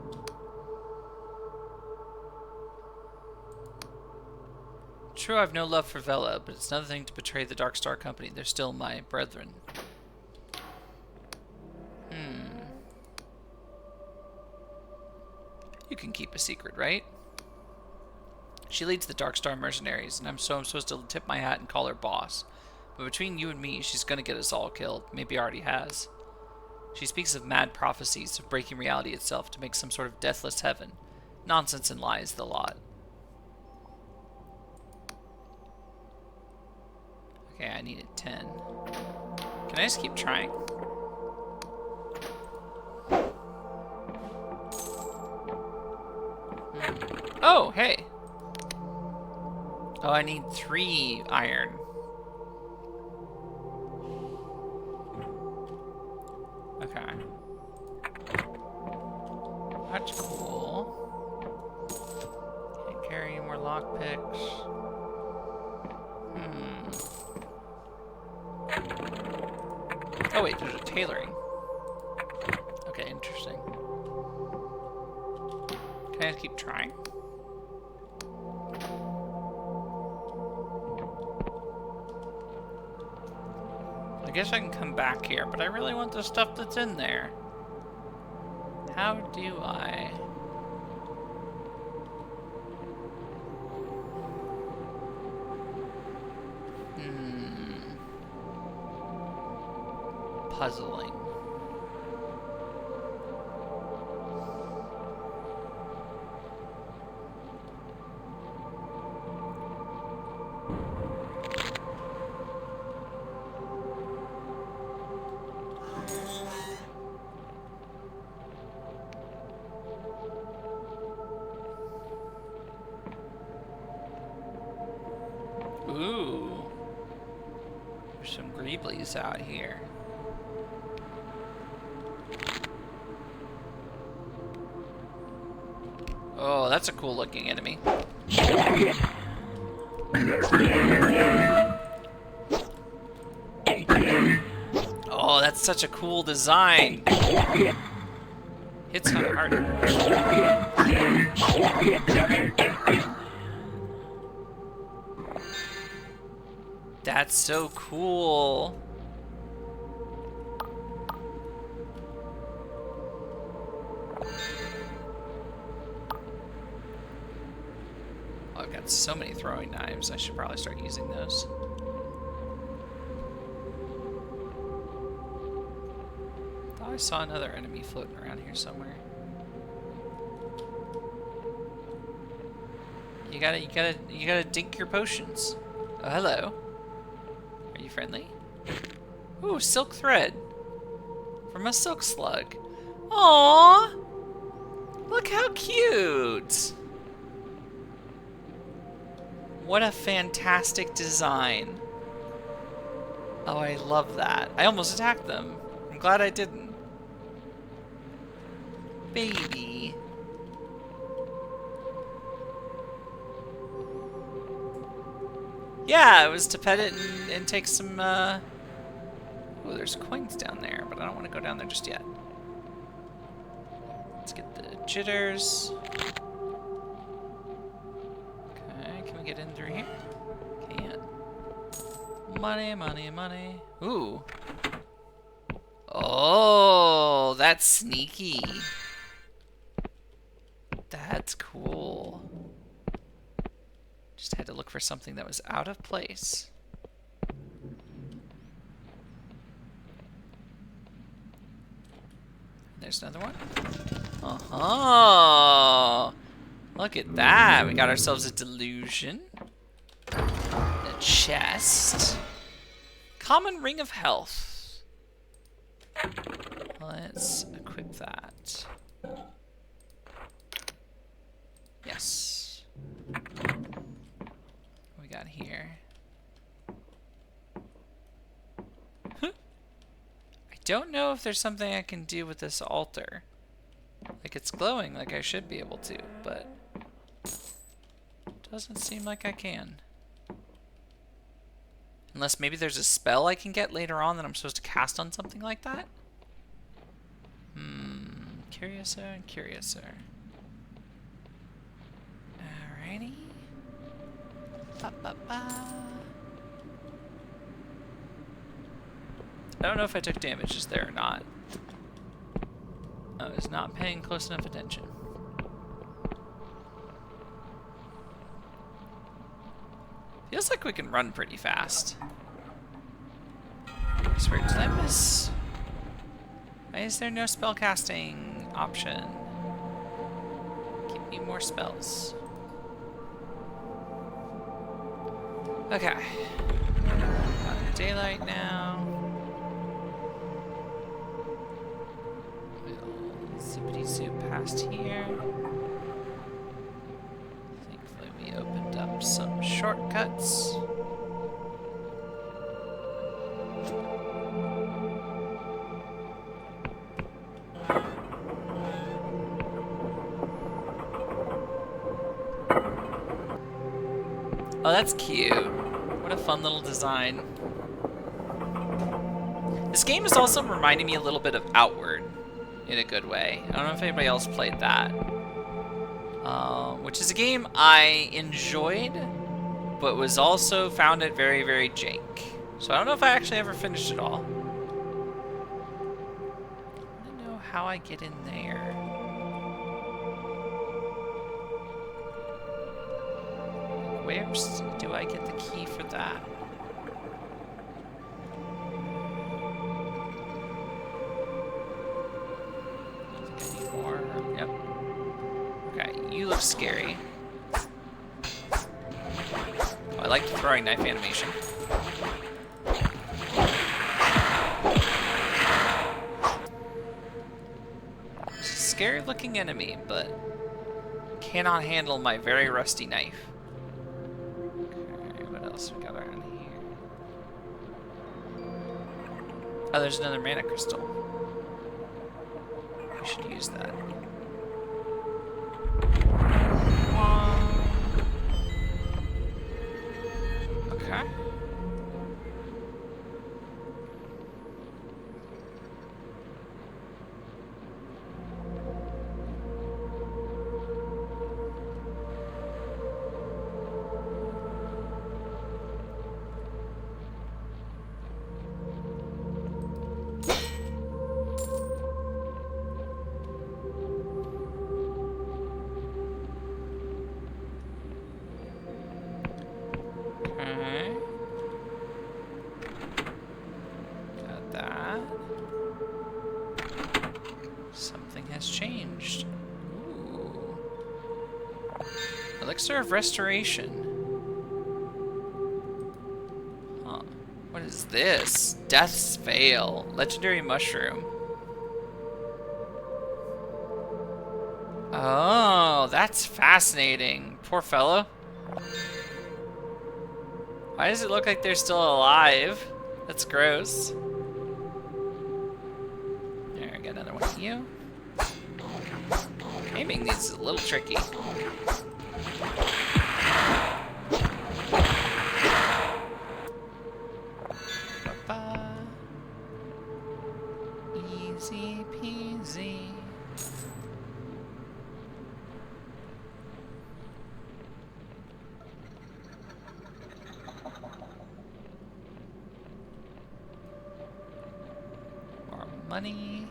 True, I've no love for Vela, but it's another thing to betray the Dark Star Company. They're still my brethren. You can keep a secret, right? She leads the Dark Star mercenaries, and I'm supposed to tip my hat and call her boss. But between you and me, she's gonna get us all killed. Maybe already has. She speaks of mad prophecies of breaking reality itself to make some sort of deathless heaven. Nonsense and lies, the lot. Okay, I needed 10. Can I just keep trying? Oh, hey. Oh, I need 3 iron. Okay. lockpicks. Oh wait, there's a tailoring. Okay, interesting. Can I keep trying? I guess I can come back here, but I really want the stuff that's in there. How do I? Puzzling. Ooh. There's some greeblies out here. Oh, that's a cool looking enemy. Oh, that's such a cool design. Hits on hard. That's so cool. Oh, I've got so many throwing knives. I should probably start using those. Thought I saw another enemy floating around here somewhere. You gotta dink your potions. Oh, hello. Are you friendly? Ooh, silk thread. From a silk slug. Aww! Look how cute! What a fantastic design. Oh, I love that. I almost attacked them. I'm glad I didn't. Baby. Yeah, it was to pet it and take some, Oh, there's coins down there, but I don't want to go down there just yet. Let's get the jitters. Okay, can we get in through here? Can't. Money, money, money. Ooh. Oh, that's sneaky. That's cool. Just had to look for something that was out of place. There's another one. Uh-huh. Look at that. We got ourselves a delusion. A chest. Common ring of health. Let's equip that. Yes. What we got here? I don't know if there's something I can do with this altar. Like, it's glowing like I should be able to, but doesn't seem like I can. Unless maybe there's a spell I can get later on that I'm supposed to cast on something like that? Curiouser and curiouser. Alrighty. Ba-ba-ba. I don't know if I took damage just there or not. I was not paying close enough attention. Feels like we can run pretty fast. I swear, did I miss? Why is there no spellcasting option? Give me more spells. Okay. Got daylight now. We'll zippity zoop past here. Thankfully we opened up some shortcuts. Oh, that's cute. What a fun little design. This game is also reminding me a little bit of Outward in a good way. I don't know if anybody else played that. Which is a game I enjoyed, but was also found it very, very jank. So I don't know if I actually ever finished it all. I don't know how I get in there. Where do I get the key for that? I think I need more. Yep. Okay, you look scary. Oh, I like the throwing knife animation. Scary looking enemy, but cannot handle my very rusty knife. Okay, what else we got around here? Oh, there's another mana crystal. We should use that. Okay. Okay. Got that. Something has changed. Ooh. Elixir of Restoration. Huh. What is this? Death's Veil. Legendary Mushroom. Oh, that's fascinating. Poor fellow. Why does it look like they're still alive? That's gross. There, I got another one of you. Aiming these is a little tricky. Ba-ba. Easy peasy. Money.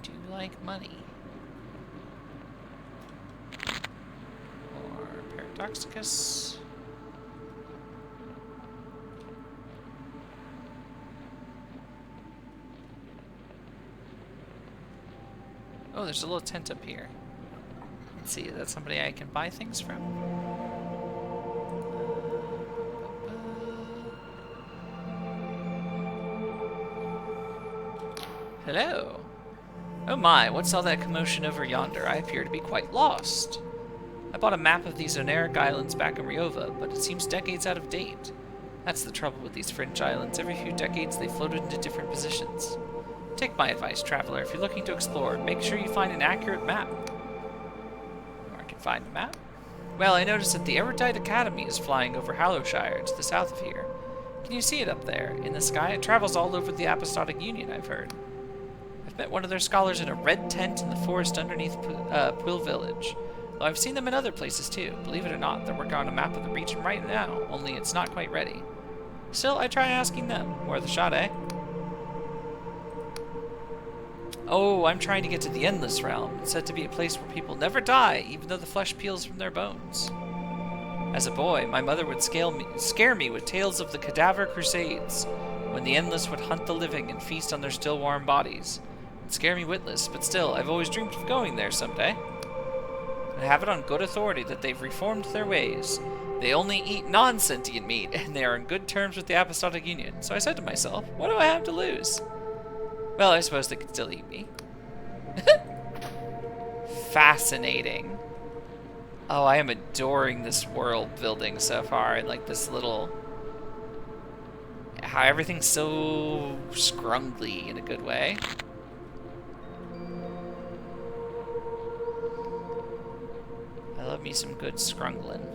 Do you like money? Or Paradoxicus. Oh, there's a little tent up here. Let's see, is that somebody I can buy things from? Hello. Oh my, what's all that commotion over yonder? I appear to be quite lost. I bought a map of these Oneric islands back in Ryova, but it seems decades out of date. That's the trouble with these fringe islands. Every few decades they floated into different positions. Take my advice, traveler. If you're looking to explore, make sure you find an accurate map. Or I can find a map. Well, I noticed that the Erudite Academy is flying over Hallowshire to the south of here. Can you see it up there? In the sky? It travels all over the Apostolic Union, I've heard. I've met one of their scholars in a red tent in the forest underneath Quill Village. Though I've seen them in other places too. Believe it or not, they're working on a map of the region right now, only it's not quite ready. Still, I try asking them. Worth a shot, eh? Oh, I'm trying to get to the Endless Realm. It's said to be a place where people never die, even though the flesh peels from their bones. As a boy, my mother would scare me with tales of the Cadaver Crusades, when the Endless would hunt the living and feast on their still warm bodies. It'd scare me witless, but still, I've always dreamed of going there someday. I have it on good authority that they've reformed their ways. They only eat non-sentient meat, and they are in good terms with the Apostolic Union. So I said to myself, what do I have to lose? Well, I suppose they could still eat me. Fascinating. Oh, I am adoring this world building so far, and like this little... how everything's so scrungly in a good way. I love me some good scrungling.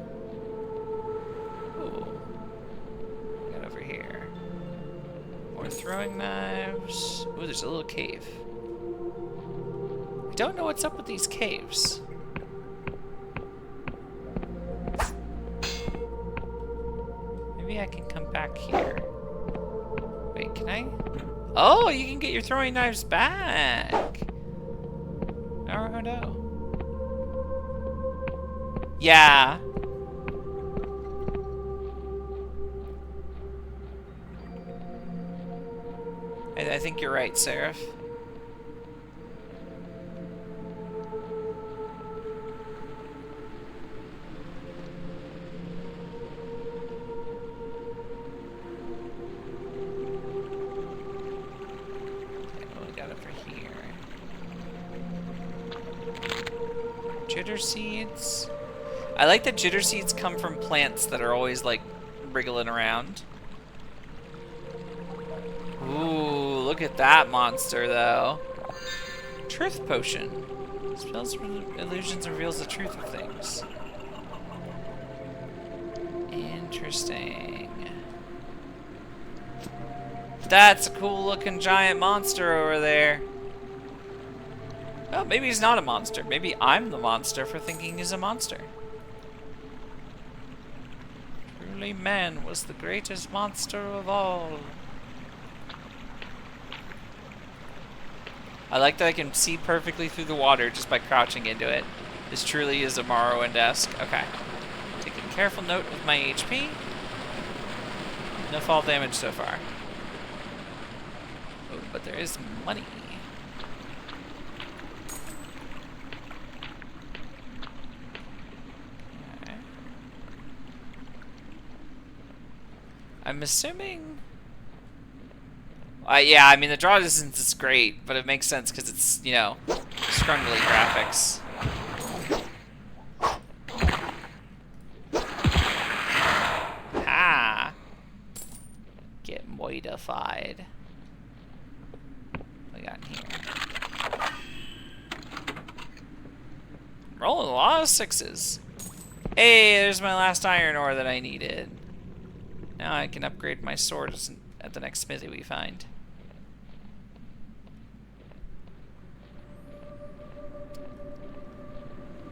More throwing knives. Ooh, there's a little cave. I don't know what's up with these caves. Maybe I can come back here. Wait, can I? Oh, you can get your throwing knives back. Oh no. Yeah. I think you're right, Seraph. Jitter seeds. I like that jitter seeds come from plants that are always like wriggling around. Ooh, look at that monster though. Truth potion. Spells illusions and reveals the truth of things. Interesting. That's a cool looking giant monster over there. Well, maybe he's not a monster. Maybe I'm the monster for thinking he's a monster. Truly, man was the greatest monster of all. I like that I can see perfectly through the water just by crouching into it. This truly is a Morrowind-esque. Okay. Taking careful note of my HP. No fall damage so far. Oh, but there is money. I'm assuming... yeah, I mean, the draw distance is great, but it makes sense because it's, you know, scrungly graphics. Ha! Get moidified. What we got in here? Rolling a lot of sixes. Hey, there's my last iron ore that I needed. Now I can upgrade my sword at the next smithy we find.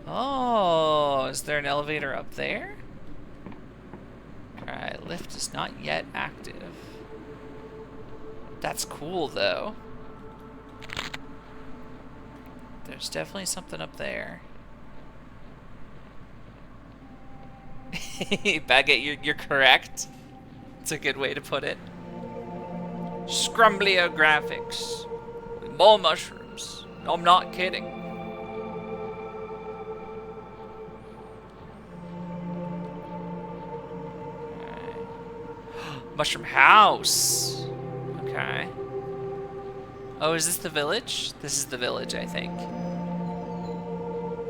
Oh, is there an elevator up there? Alright, lift is not yet active. That's cool, though. There's definitely something up there. Baguette, you're correct. It's a good way to put it. Scrumblier graphics. With more mushrooms. I'm not kidding. Mushroom house. Okay. Oh, is this the village? This is the village, I think.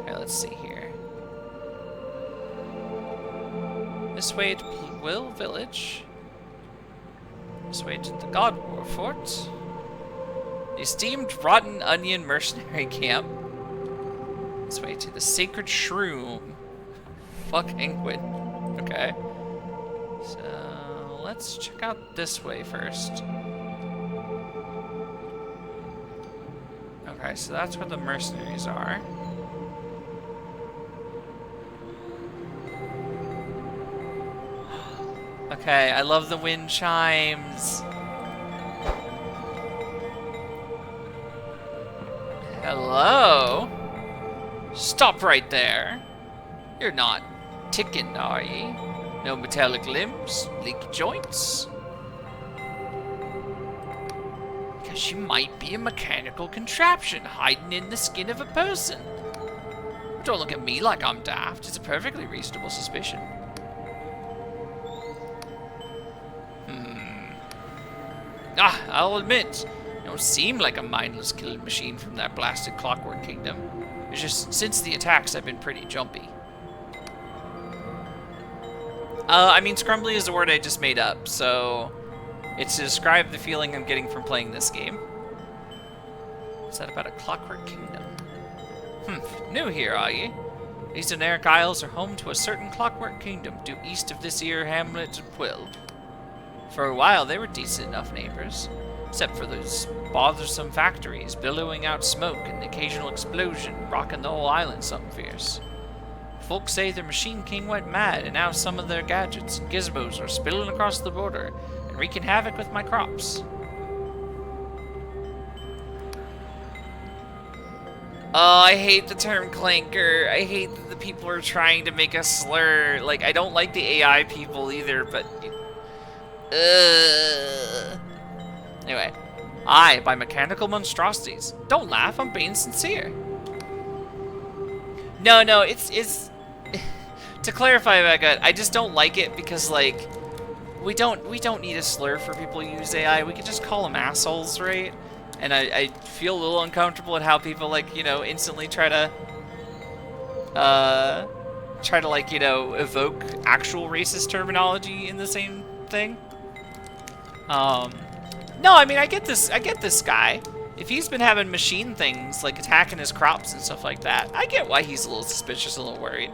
Okay, let's see here. This way to Will Village. This way to the God War Fort. The esteemed Rotten Onion Mercenary Camp. This way to the Sacred Shroom. Fucking win. Okay. So let's check out this way first. Okay, so that's where the mercenaries are. Okay, I love the wind chimes. Hello? Stop right there. You're not ticking, are ye? No metallic limbs, leaky joints? Because she might be a mechanical contraption hiding in the skin of a person. Don't look at me like I'm daft. It's a perfectly reasonable suspicion. I'll admit, you don't seem like a mindless killing machine from that blasted Clockwork Kingdom. It's just, since the attacks, I've been pretty jumpy. I mean, scrumbly is a word I just made up, so it's to describe the feeling I'm getting from playing this game. Is that about a Clockwork Kingdom? New here, are ye? These Deneric Isles are home to a certain Clockwork Kingdom due east of this here hamlet of Quill. For a while, they were decent enough neighbors, except for those bothersome factories billowing out smoke and the occasional explosion, rocking the whole island something fierce. Folks say their Machine King went mad, and now some of their gadgets and gizmos are spilling across the border and wreaking havoc with my crops. Oh, I hate the term clanker. I hate that the people are trying to make a slur. Like, I don't like the AI people either, but... Anyway, I buy mechanical monstrosities. Don't laugh, I'm being sincere. No, it's... To clarify about that, I just don't like it because, like, we don't need a slur for people who use AI. We can just call them assholes, right? And I feel a little uncomfortable at how people, like, you know, instantly try to like, you know, evoke actual racist terminology in the same thing. No, I mean, I get this guy. If he's been having machine things, like attacking his crops and stuff like that, I get why he's a little suspicious, a little worried.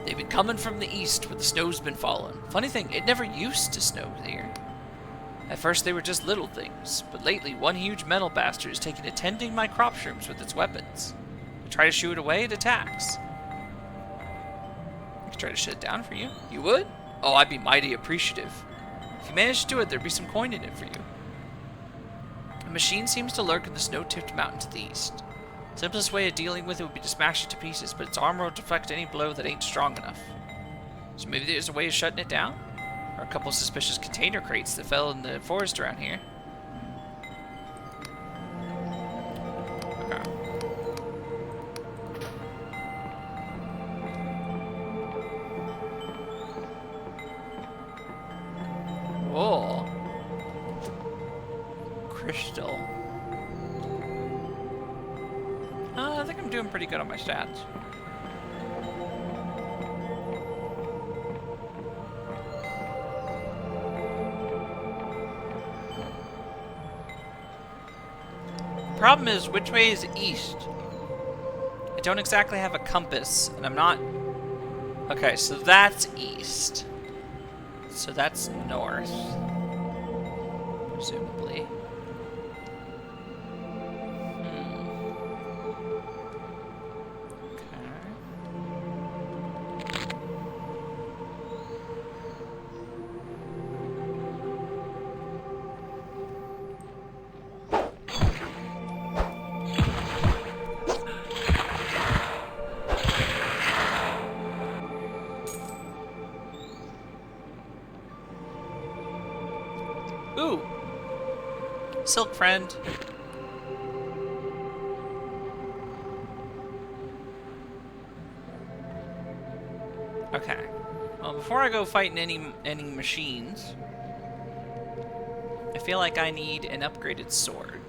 They've been coming from the east where the snow's been falling. Funny thing, it never used to snow here. At first they were just little things, but lately one huge metal bastard has taken to tending my crop shrooms with its weapons. I try to shoo it away, it attacks. I could try to shut it down for you. You would? Oh, I'd be mighty appreciative. If you managed to do it, there'd be some coin in it for you. A machine seems to lurk in the snow-tipped mountain to the east. The simplest way of dealing with it would be to smash it to pieces, but its armor will deflect any blow that ain't strong enough. So maybe there's a way of shutting it down? Or a couple suspicious container crates that fell in the forest around here. Okay. Whoa. Crystal. I think I'm doing pretty good on my stats. Problem is, which way is east? I don't exactly have a compass, and I'm not... Okay, so that's east. So that's north. Presumably. Ooh! Silk friend. Okay. Well, before I go fighting any machines, I feel like I need an upgraded sword.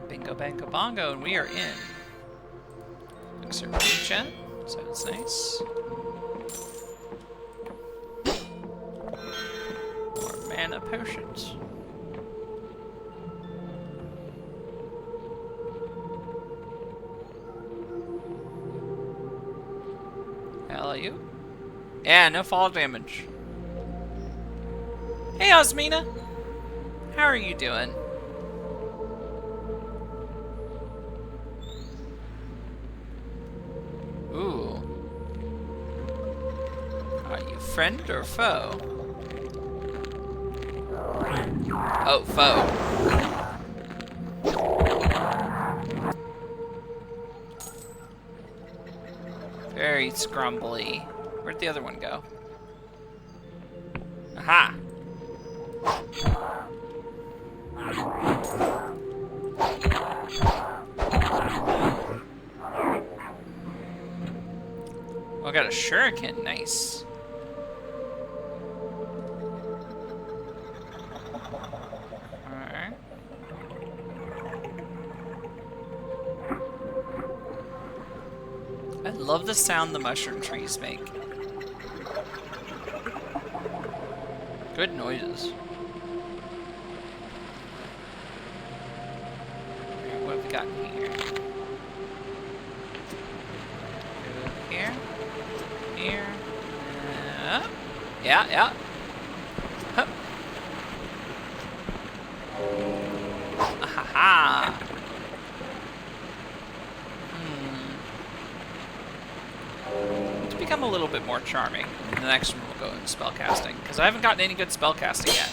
Bingo, bango, bongo, and we are in. Elixir regen. So that's nice. More mana potions. How are you? Yeah, no fall damage. Hey, Osmina. How are you doing? Ooh. Are you friend or foe? Oh, foe. Very scrumbly. Where'd the other one go? Aha! Oh, I got a shuriken. Nice. Alright. I love the sound the mushroom trees make. Good noises. Alright, what have we got in here? here. Yeah, yeah. Hup. Ahaha. To become a little bit more charming. The next one will go into spellcasting, because I haven't gotten any good spellcasting yet.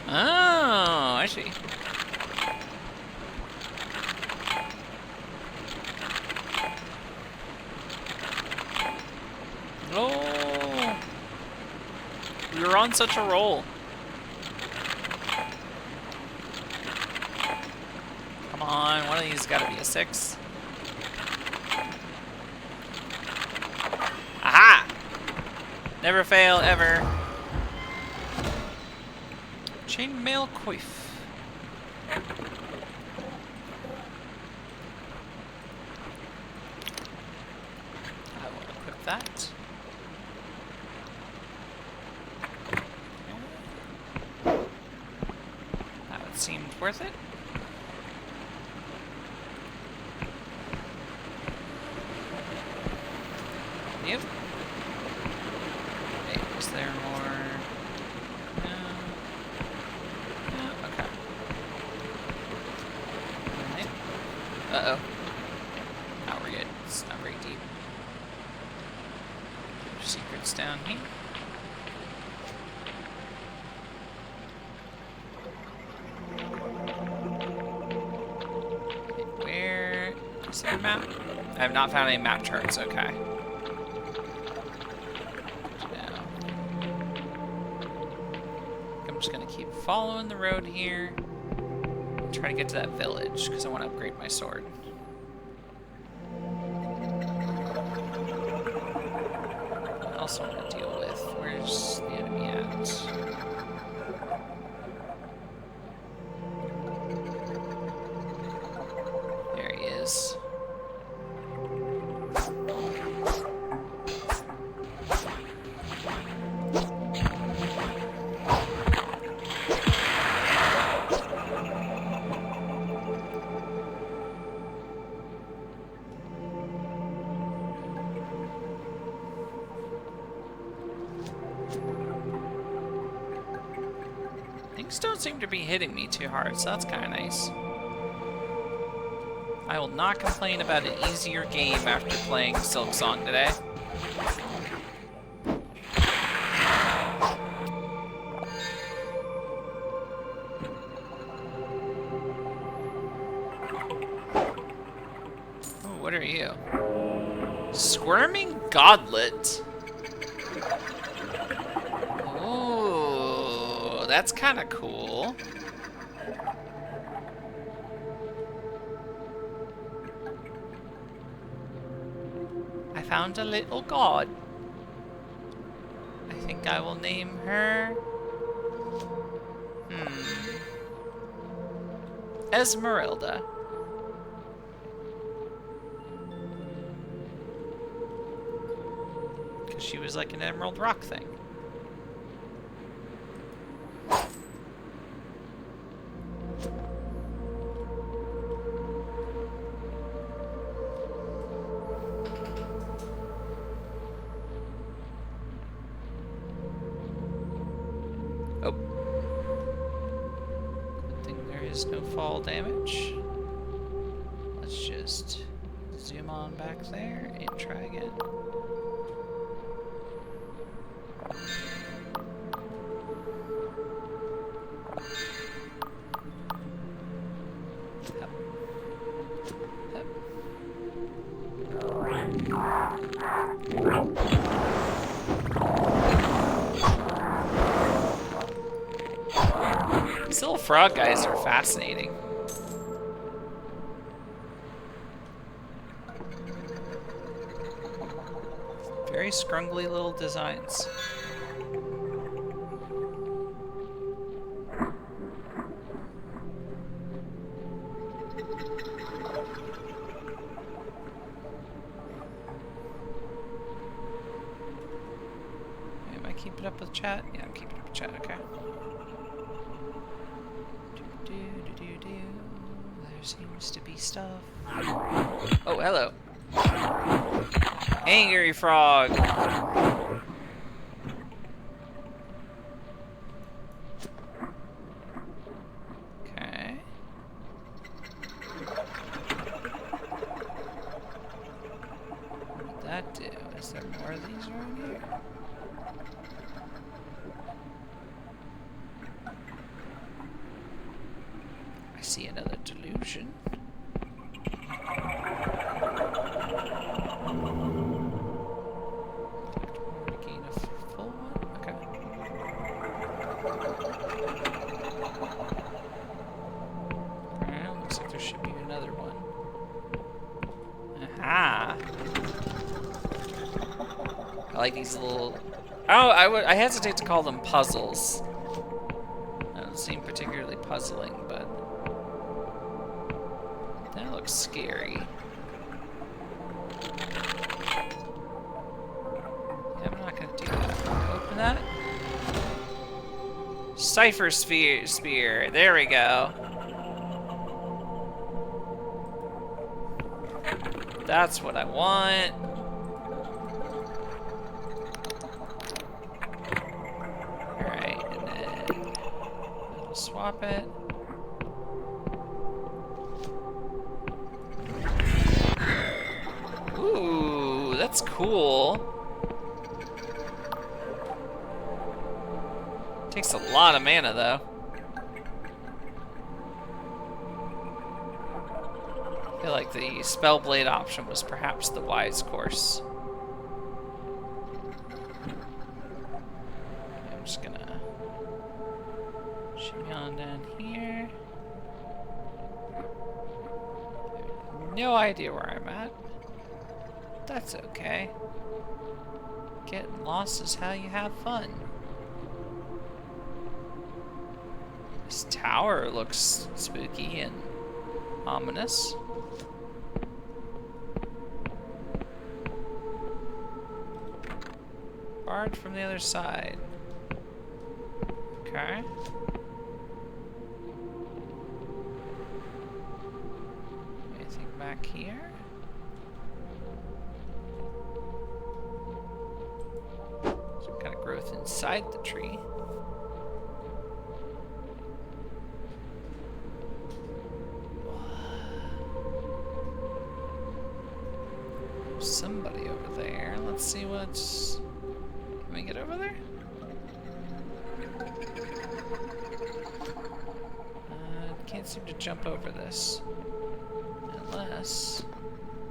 Oh, I see. Oh, we were on such a roll. Come on, one of these got to be a 6. Aha! Never fail, ever. Chainmail coif. I will equip that. That seemed worth it. Yep. Wait, is there more? No. No, okay. Right. Uh-oh. Now we're good. It's not very deep. Secrets down here. Okay, where is there a map? I have not found any map charts, okay. I'm just gonna keep following the road here. Try to get to that village, because I want to upgrade my sword. What else I want to deal with? Where's the enemy at? There he is. Things don't seem to be hitting me too hard, so that's kind of nice. I will not complain about an easier game after playing Silksong today. Oh, what are you? Squirming Godlet. That's kind of cool. I found a little god. I think I will name her... Esmeralda. Because she was like an emerald rock thing. Oh. Good thing there is no fall damage. Let's just zoom on back there and try again. These little frog guys are fascinating. Very scrungly little designs. Am I keeping up with chat? Yeah, I'm keeping up with chat, okay. There seems to be stuff. Oh, hello. Angry frog. Okay. What'd that do? Is there more of these around here? I see another delusion. Gain a full one? Okay. Alright, looks like there should be another one. Aha! I like these little... Oh, I hesitate to call them puzzles. They don't seem particularly puzzling, but... That looks scary. Yeah, I'm not gonna do that. Open that. Cipher spear. There we go. That's what I want. Alright, and then we'll swap it. Ooh, that's cool. Takes a lot of mana, though. I feel like the Spellblade option was perhaps the wise course. I'm just gonna shimmy on down here. I have no idea where I'm at. That's okay. Getting lost is how you have fun. This tower looks spooky and ominous. Barred from the other side. Okay. Anything back here? Some kind of growth inside the tree. Somebody over there. Let's see what's... Can we get over there? Can't seem to jump over this. Unless...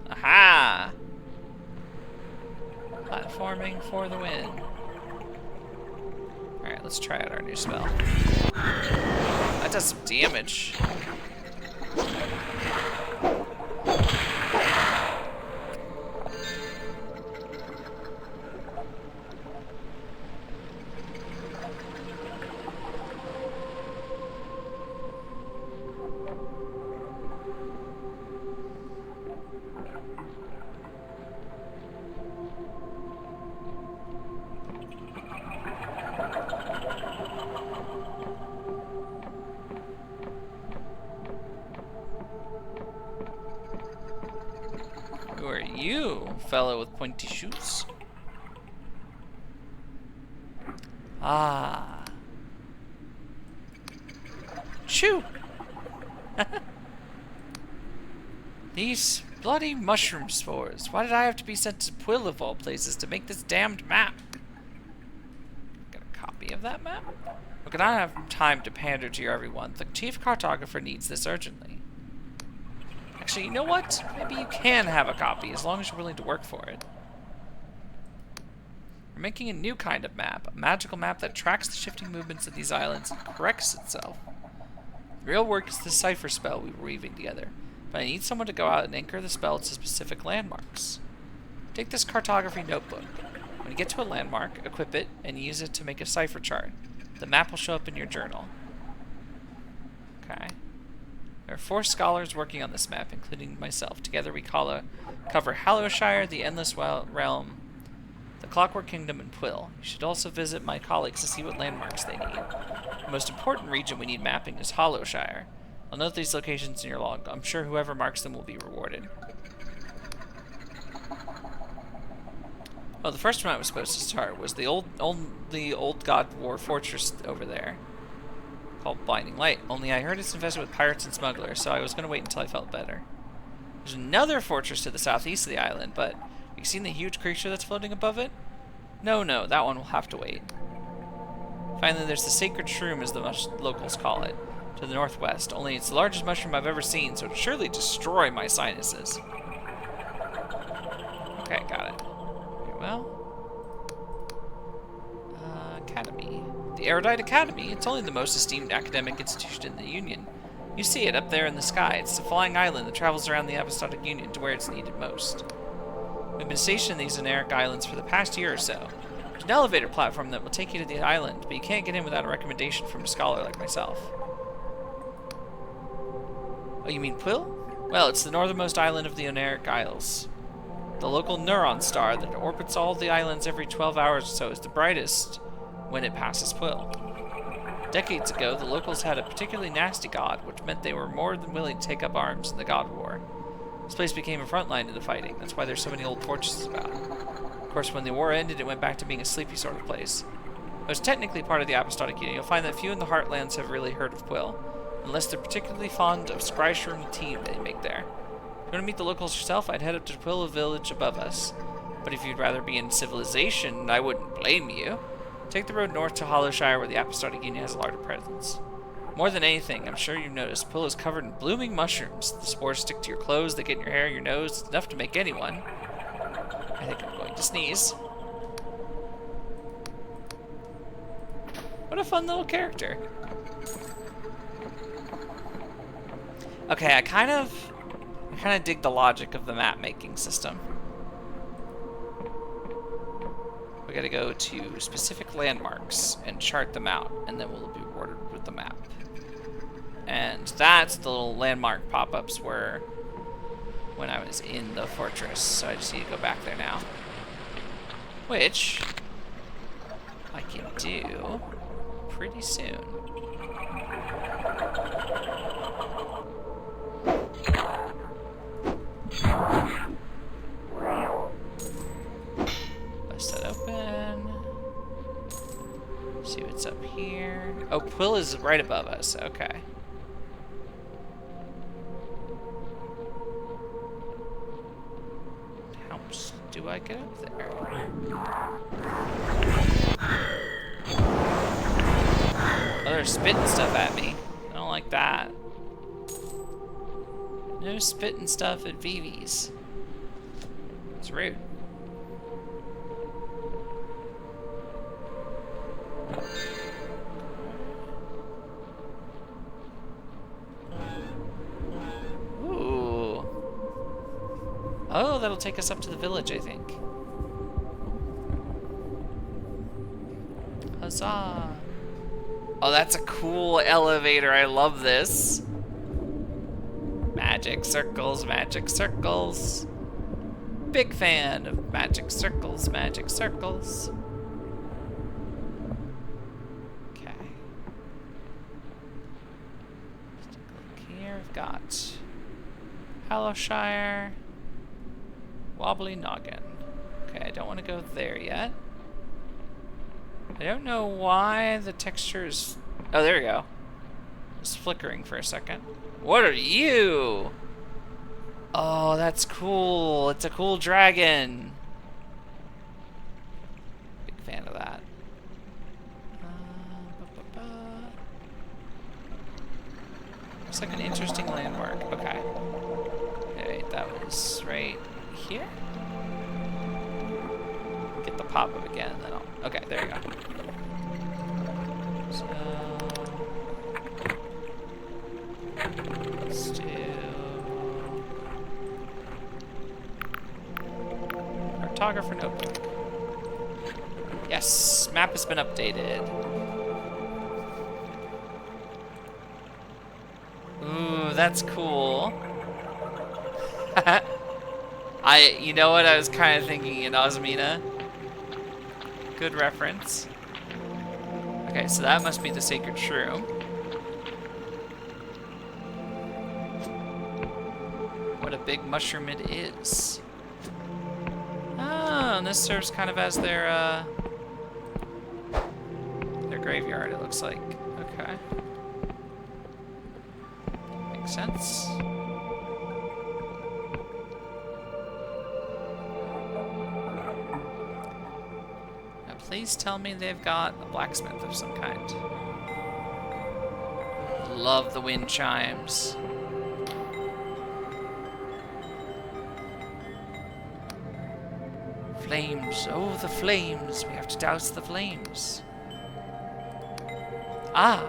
Aha! Platforming for the win. Alright, let's try out our new spell. That does some damage. Who are you, fellow with pointy shoes? Ah. Shoo! These bloody mushroom spores. Why did I have to be sent to Quill of all places to make this damned map? Got a copy of that map? Look, I don't have time to pander to your everyone. The chief cartographer needs this urgently. Actually, you know what? Maybe you can have a copy, as long as you're willing to work for it. We're making a new kind of map, a magical map that tracks the shifting movements of these islands and corrects itself. The real work is the cipher spell we were weaving together, but I need someone to go out and anchor the spell to specific landmarks. Take this cartography notebook. When you get to a landmark, equip it, and use it to make a cipher chart. The map will show up in your journal. Okay. There are 4 scholars working on this map, including myself. Together we cover Hallowshire, the Endless Realm, the Clockwork Kingdom, and Quill. You should also visit my colleagues to see what landmarks they need. The most important region we need mapping is Hallowshire. I'll note these locations in your log. I'm sure whoever marks them will be rewarded. Well, the first one I was supposed to start was the old God of War fortress over there, called Blinding Light. Only I heard it's infested with pirates and smugglers, so I was going to wait until I felt better. There's another fortress to the southeast of the island, but you seen the huge creature that's floating above it? No, that one will have to wait. Finally, there's the sacred shroom, as the locals call it, to the northwest. Only it's the largest mushroom I've ever seen, so it'd surely destroy my sinuses. Okay, got it. Very well. Academy. The Erudite Academy. It's only the most esteemed academic institution in the Union. You see it up there in the sky. It's the flying island that travels around the Apostolic Union to where it's needed most. We've been stationed in these Eneric Islands for the past year or so. There's an elevator platform that will take you to the island, but you can't get in without a recommendation from a scholar like myself. Oh, you mean Quill? Well, it's the northernmost island of the Eneric Isles. The local neuron star that orbits all the islands every 12 hours or so is the brightest when it passes Quill. Decades ago, the locals had a particularly nasty god, which meant they were more than willing to take up arms in the God War. This place became a front line to the fighting. That's why there's so many old fortresses about. Of course, when the war ended, it went back to being a sleepy sort of place. Though it's technically part of the Apostolic Union, you'll find that few in the Heartlands have really heard of Quill, unless they're particularly fond of Scryshroom tea they make there. If you want to meet the locals yourself, I'd head up to Quill village above us. But if you'd rather be in civilization, I wouldn't blame you. Take the road north to Hollowshire, where the Apostolic Union has a larger presence. More than anything, I'm sure you've noticed, Quill is covered in blooming mushrooms. The spores stick to your clothes, they get in your hair, your nose. It's enough to make anyone. I think I'm going to sneeze. What a fun little character. Okay, I kind of dig the logic of the map making system. We gotta go to specific landmarks and chart them out, and then we'll be rewarded with the map. And that's the little landmark pop-ups were when I was in the fortress, so I just need to go back there now. Which I can do pretty soon. Bust that open. See what's up here. Oh, Quill is right above us. Okay. How do I get up there? Oh, they're spitting stuff at me. I don't like that. No spitting stuff at VVs. It's rude. Ooh. Oh, that'll take us up to the village, I think. Huzzah. Oh, that's a cool elevator. I love this. Magic circles, magic circles. Big fan of magic circles, magic circles. Okay. Let's take a look here. We've got Hollowshire, Wobbly Noggin. Okay, I don't want to go there yet. I don't know why the texture is... Oh, there we go. It's flickering for a second. What are you? Oh, that's cool. It's a cool dragon. Big fan of that. Looks like an interesting landmark. Okay. Wait, that was right here? Get the pop-up again, and then I'll... Okay, there you go. So... let's do... cartographer notebook. Yes, map has been updated. Ooh, that's cool. You know what I was kind of thinking in Osmina? Good reference. Okay, so that must be the sacred shroom. What a big mushroom it is. Oh. Oh, and this serves kind of as their graveyard, it looks like. Okay. Makes sense. Now, please tell me they've got a blacksmith of some kind. Love the wind chimes. Flames, oh the flames, we have to douse the flames. Ah,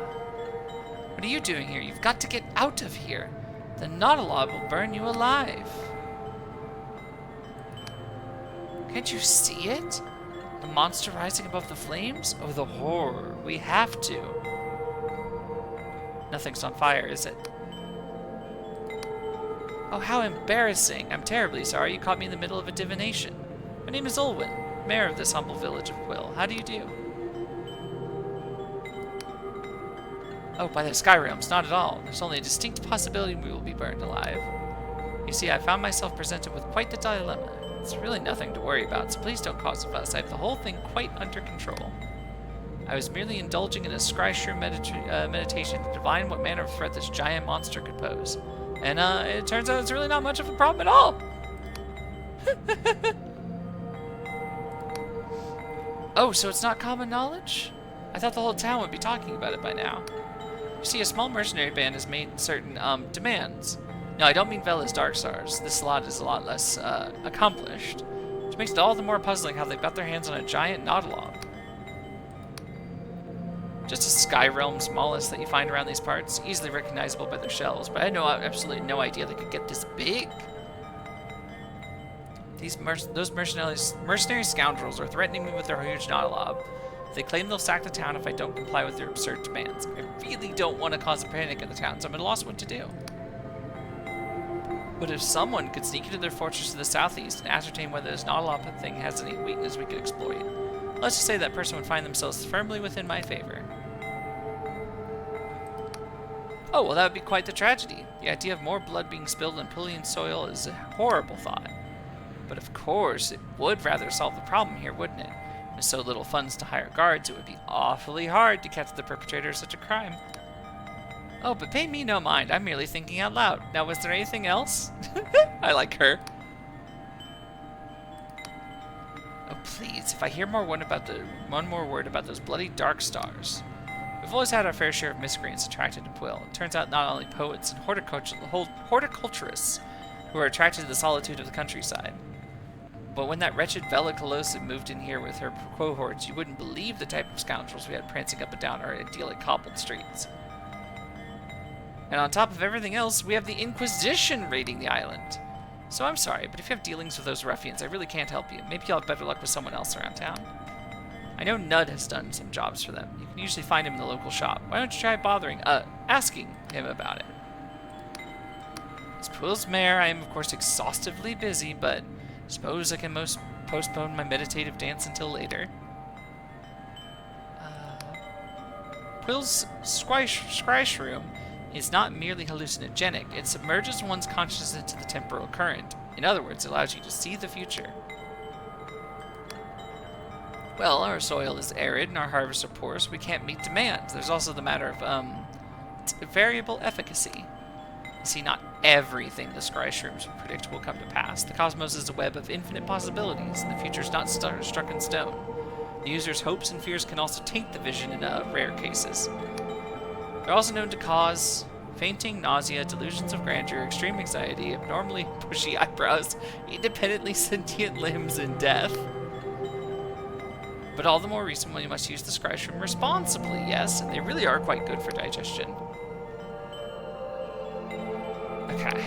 what are you doing here? You've got to get out of here. The Nautilog will burn you alive. Can't you see it? The monster rising above the flames? Oh, the horror, we have to. Nothing's on fire, is it? Oh, how embarrassing. I'm terribly sorry you caught me in the middle of a divination. My name is Olwyn, mayor of this humble village of Quill. How do you do? Oh, by the Sky Realms, not at all. There's only a distinct possibility we will be burned alive. You see, I found myself presented with quite the dilemma. It's really nothing to worry about, so please don't cause a fuss. I have the whole thing quite under control. I was merely indulging in a scryshroom meditation to divine what manner of threat this giant monster could pose. And it turns out it's really not much of a problem at all. Oh, so it's not common knowledge? I thought the whole town would be talking about it by now. You see, a small mercenary band has made certain demands. No, I don't mean Vela's Darkstars. This lot is a lot less accomplished, which makes it all the more puzzling how they've got their hands on a giant Nautilog. Just a Sky Realm smallest that you find around these parts, easily recognizable by their shells, but I had absolutely no idea they could get this big. Those mercenary scoundrels are threatening me with their huge Nautilog. They claim they'll sack the town if I don't comply with their absurd demands. I really don't want to cause a panic in the town, so I'm at a loss what to do. But if someone could sneak into their fortress to the southeast and ascertain whether this Nautilog thing has any weakness we could exploit, let's just say that person would find themselves firmly within my favor. Oh, well, that would be quite the tragedy. The idea of more blood being spilled on Pillian soil is a horrible thought. But of course, it would rather solve the problem here, wouldn't it? With so little funds to hire guards, it would be awfully hard to catch the perpetrator of such a crime. Oh, but pay me no mind. I'm merely thinking out loud. Now, was there anything else? I like her. Oh, please, if I hear one more word about those bloody dark stars. We've always had our fair share of miscreants attracted to Quill. It turns out not only poets and horticulturists who are attracted to the solitude of the countryside. But when that wretched Vela Colosa moved in here with her cohorts, you wouldn't believe the type of scoundrels we had prancing up and down our idyllic cobbled streets. And on top of everything else, we have the Inquisition raiding the island. So I'm sorry, but if you have dealings with those ruffians, I really can't help you. Maybe you'll have better luck with someone else around town. I know Nud has done some jobs for them. You can usually find him in the local shop. Why don't you try asking him about it? As Quill's mayor, I am of course exhaustively busy, but suppose I can postpone my meditative dance until later. Quill's scrysh room is not merely hallucinogenic, it submerges one's consciousness into the temporal current. In other words, it allows you to see the future. Well, our soil is arid and our harvests are poor, so we can't meet demands. There's also the matter of variable efficacy. You see, not everything the scryshrooms predict will come to pass. The cosmos is a web of infinite possibilities, and the future's not struck in stone. The user's hopes and fears can also taint the vision in rare cases. They're also known to cause fainting, nausea, delusions of grandeur, extreme anxiety, abnormally bushy eyebrows, independently sentient limbs, and death. But all the more reason why you must use the scryshroom responsibly, yes, and they really are quite good for digestion. Okay. I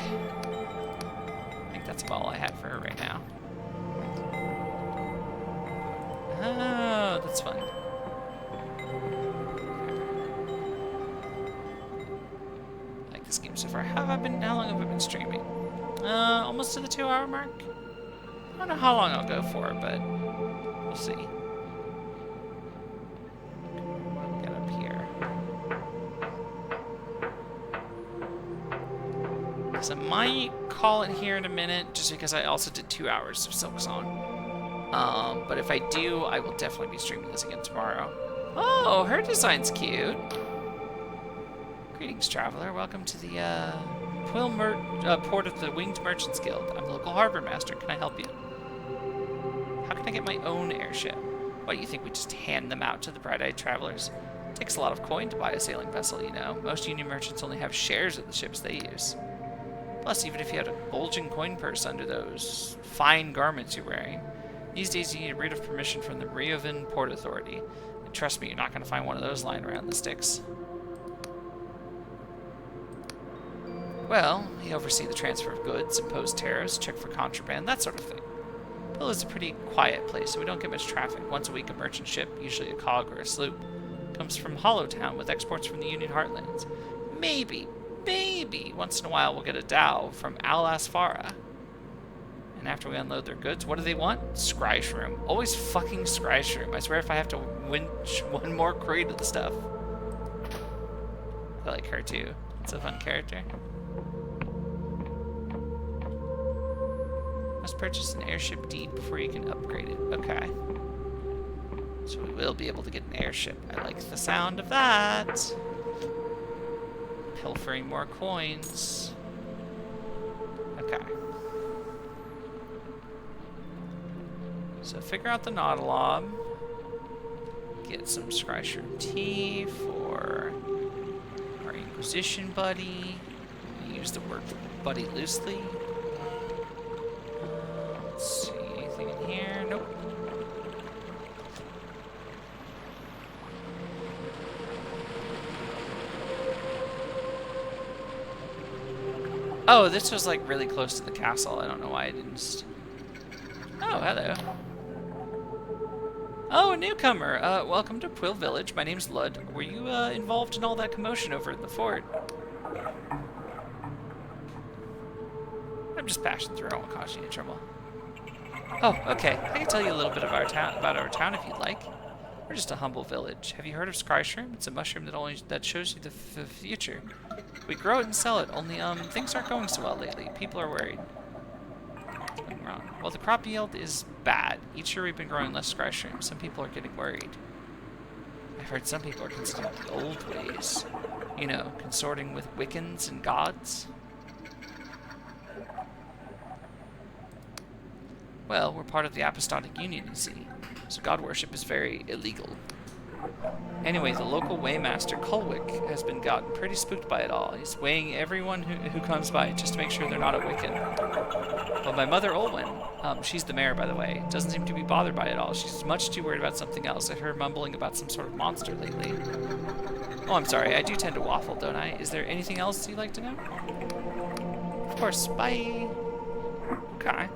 think that's about all I had for her right now. Oh, that's fun. I like this game so far. How long have I been streaming? Almost to the 2-hour mark? I don't know how long I'll go for, but we'll see. Get up here. Because I might call it here in a minute, just because I also did 2 hours of Silk Song. But if I do, I will definitely be streaming this again tomorrow. Oh, her design's cute. Greetings, traveler. Welcome to the port of the Winged Merchants Guild. I'm the local harbor master. Can I help you? How can I get my own airship? What, you think we just hand them out to the bright-eyed travelers? It takes a lot of coin to buy a sailing vessel, you know. Most Union merchants only have shares of the ships they use. Plus, even if you had a bulging coin purse under those fine garments you're wearing, these days you need a writ of permission from the Riovan Port Authority. And trust me, you're not going to find one of those lying around the sticks. Well, you oversee the transfer of goods, impose tariffs, check for contraband, that sort of thing. Pill is a pretty quiet place, so we don't get much traffic. Once a week, a merchant ship, usually a cog or a sloop, comes from Hollowtown with exports from the Union Heartlands. Maybe, once in a while we'll get a dhow from Alasfara. And after we unload their goods, what do they want? Scry shroom. Always fucking scry shroom. I swear if I have to winch one more crate of the stuff. I like her too. It's a fun character. Must purchase an airship deed before you can upgrade it. Okay. So we will be able to get an airship. I like the sound of that. Pilfering more coins. Okay. So figure out the Nautilob. Get some Scryshroom tea for our Inquisition buddy. We use the word buddy loosely. Let's see, anything in here? Nope. Oh, this was like really close to the castle. I don't know why I didn't just... Oh, hello. Oh, a newcomer. Welcome to Quill Village. My name's Lud. Were you involved in all that commotion over at the fort? I'm just passing through. I won't cause you any trouble. Oh, okay. I can tell you a little bit of about our town if you'd like. We're just a humble village. Have you heard of Scryshroom? It's a mushroom that shows you the future. We grow it and sell it, only things aren't going so well lately. People are worried. Something wrong. Well, the crop yield is bad. Each year we've been growing less Scryshroom. Some people are getting worried. I've heard some people are considering the old ways. You know, consorting with Wiccans and gods. Well, we're part of the Apostolic Union, you see, so god worship is very illegal. Anyway, the local waymaster, Kulwick, has been gotten pretty spooked by it all. He's weighing everyone who comes by just to make sure they're not a Wiccan. Well, my mother, Olwen, she's the mayor, by the way, doesn't seem to be bothered by it all. She's much too worried about something else. I heard her mumbling about some sort of monster lately. Oh, I'm sorry, I do tend to waffle, don't I? Is there anything else you'd like to know? Of course, bye. Okay.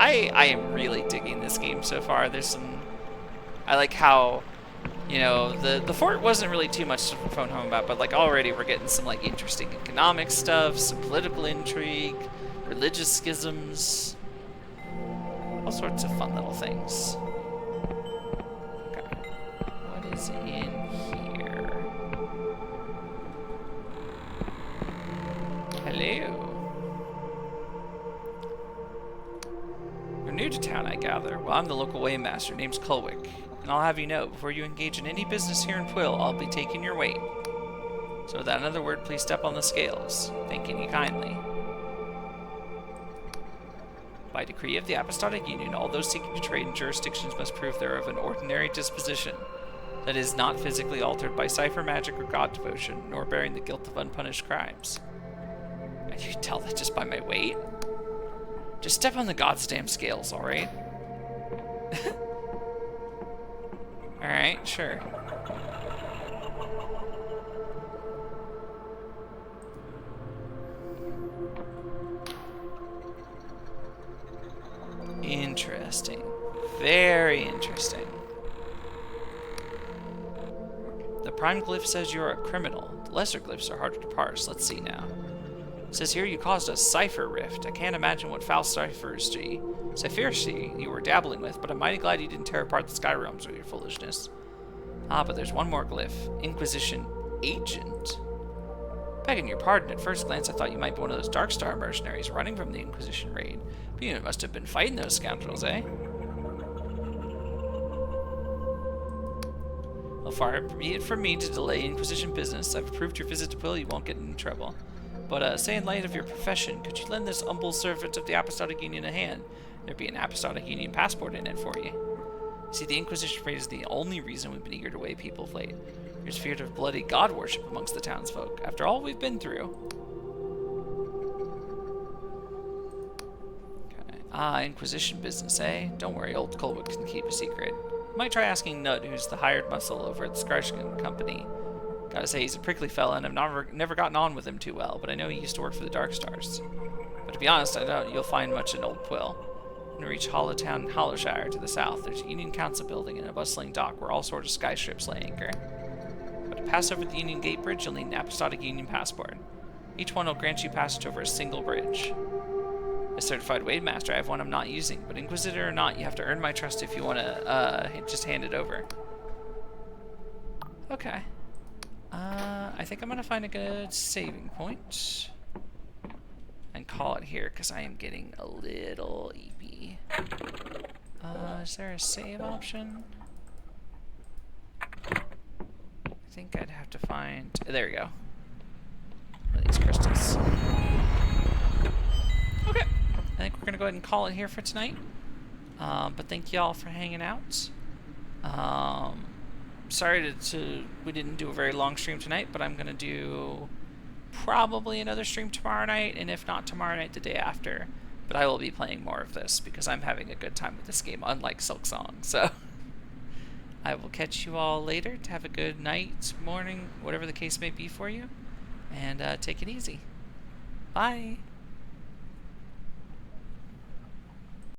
I am really digging this game so far. There's some... I like how, you know, the fort wasn't really too much to phone home about, but like already we're getting some like interesting economic stuff, some political intrigue, religious schisms, all sorts of fun little things. Okay. What is in here? Hello. You're new to town, I gather. Well, I'm the local waymaster. Name's Kulwick. And I'll have you know, before you engage in any business here in Quill, I'll be taking your weight. So without another word, please step on the scales. Thanking you kindly. By decree of the Apostolic Union, all those seeking to trade in jurisdictions must prove they're of an ordinary disposition, that is, not physically altered by cipher magic or god devotion, nor bearing the guilt of unpunished crimes. And you can tell that just by my weight? Just step on the god's damn scales, alright? Alright, sure. Interesting. Very interesting. The prime glyph says you're a criminal. The lesser glyphs are harder to parse. Let's see now. It says here you caused a cipher rift. I can't imagine what foul ciphersy you were dabbling with, but I'm mighty glad you didn't tear apart the sky realms with your foolishness. Ah, but there's one more glyph. Inquisition Agent. Begging your pardon, at first glance I thought you might be one of those Darkstar mercenaries running from the Inquisition raid. But you must have been fighting those scoundrels, eh? far be it from me to delay Inquisition business. I've approved your visit to Will. You won't get in trouble. But say in light of your profession, could you lend this humble servant of the Apostolic Union a hand? There'd be an Apostolic Union passport in it for you. See, the Inquisition raid is the only reason we've been eager to weigh people of late. There's fear of bloody god worship amongst the townsfolk, after all we've been through. Okay. Ah, Inquisition business, eh? Don't worry, old Colwick can keep a secret. Might try asking Nud, who's the hired muscle over at the Skryskin Company. Gotta say, he's a prickly fella, and I've never gotten on with him too well, but I know he used to work for the Dark Stars. But to be honest, I doubt you'll find much in Old Quill. When we reach Hollowtown and Hollowshire to the south, there's a Union Council building and a bustling dock where all sorts of sky ships lay anchor. But to pass over the Union Gate Bridge, you'll need an Apostolic Union passport. Each one will grant you passage over a single bridge. As certified Waymaster, I have one I'm not using, but Inquisitor or not, you have to earn my trust if you want to just hand it over. Okay. I think I'm going to find a good saving point and call it here, because I am getting a little eepy. Is there a save option? I think I'd have to find... There we go. One of these crystals. Okay. I think we're going to go ahead and call it here for tonight. But thank you all for hanging out. Sorry we didn't do a very long stream tonight, but I'm going to do probably another stream tomorrow night, and if not tomorrow night, the day after. But I will be playing more of this because I'm having a good time with this game, unlike Silksong. So I will catch you all later. To have a good night, morning, whatever the case may be for you, and take it easy. Bye.